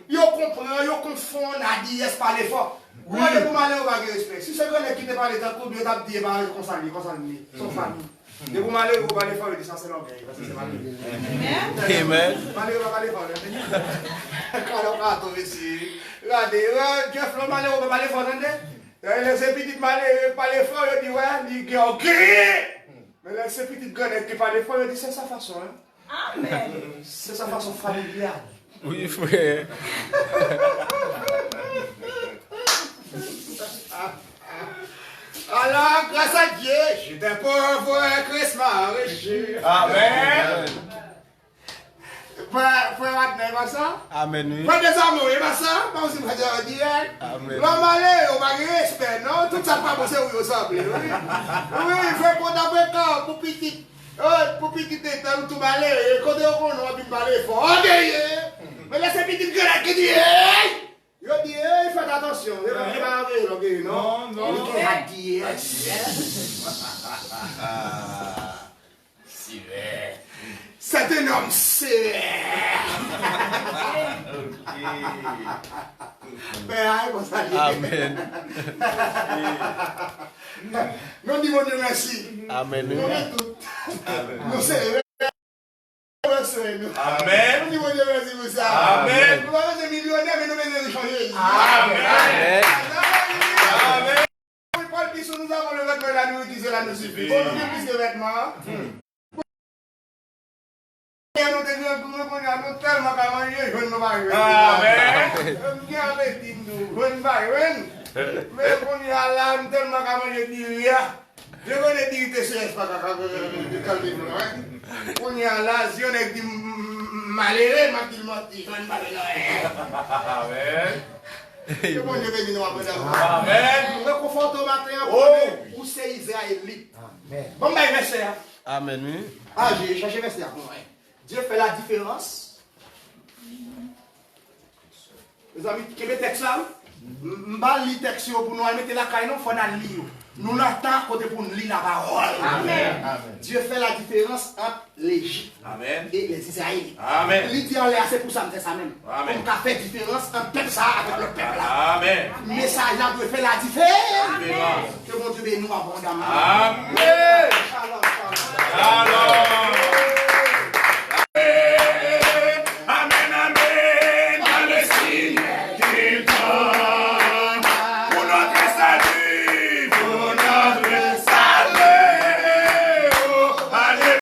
Yo comprend, yo confond la dièse par l'effort. Vous allez pour m'aller au bagage respect. Si c'est vrai qui ne parle pas de Dieu, t'as dit qu'on s'allie, son famille. Et vous m'allez au bagage l'effort, il dit ça c'est l'orgueil. Parce que c'est malheureux. Amen. Malheureux, va pas l'effort. Quand on va tomber ici. Regardez, Dieu flot malheureux, va pas l'effort, entendez? Les petites malheureux, pas l'effort, il dit ouais, il dit ok. Mais les petites grenades qui parlent l'effort, il dit c'est sa façon. Amen. C'est sa façon familiale. Oui, frère. Alors, grâce à Dieu, j'étais pauvre, Christmas riche. Amen. Frère Adnan, pas ça? Amen, oui. Frère des amours, pas ça? Pas aussi, frère direct. Amen. L'homme allé, on va respect, non? Tout ça pas possible, oui, ressemble. Oui, frère, pour d'abord, pour petit. Pour petit état, tout balai, et quand on va bien parler fort. Ok, mais laissez petit gueule qui dit, hey! Yo dit, hey, faites attention. Il va pas arriver, non? Non, non. Il va dire, c'est un homme sévère. Amen. Nous disons Dieu merci. Amen. Nous tout. Nous c'est Amen. Nous disons Dieu merci pour ça. Amen. Nous avons des millionnaires, mais nous venons de changer. Amen. Amen. Paul dit, nous avons le vêtement là, nous disons là, nous suffit. Bon, nous avons plus de vêtements. Nous devons tellement qu'à manger, je ne vais pas arriver. Amen. Nous avons dit, nous ne vais pas arriver. Mais on y a là, tellement qu'à manger, je vais dire que c'est pas calmer. On y a là, si on est dit malheureux, je ne vais pas Amen. C'est bon, je vais dire nous après d'abord. Amen. Nous réconfortons au matin où c'est Israélite. Bon, ben, verset. Amen, oui. Ah, j'ai cherché verset. Dieu fait la différence. Les amis, quel est le texte là? Je vais lire le texte pour nous mettre la caille, il faut lire. Nous l'attendons côté pour nous lire la parole. Amen. Dieu fait la différence entre l'Égypte Amen. et les Israélites. Amen. Il dit en l'air, c'est pour ça que c'est ça même. Amen. Donc, il fait différence entre peuple ça avec le peuple là. Amen. Le message là doit faire la différence. Amen. Que mon Dieu bénisse nous abondamment. Amen. Shalom, shalom. Shalom.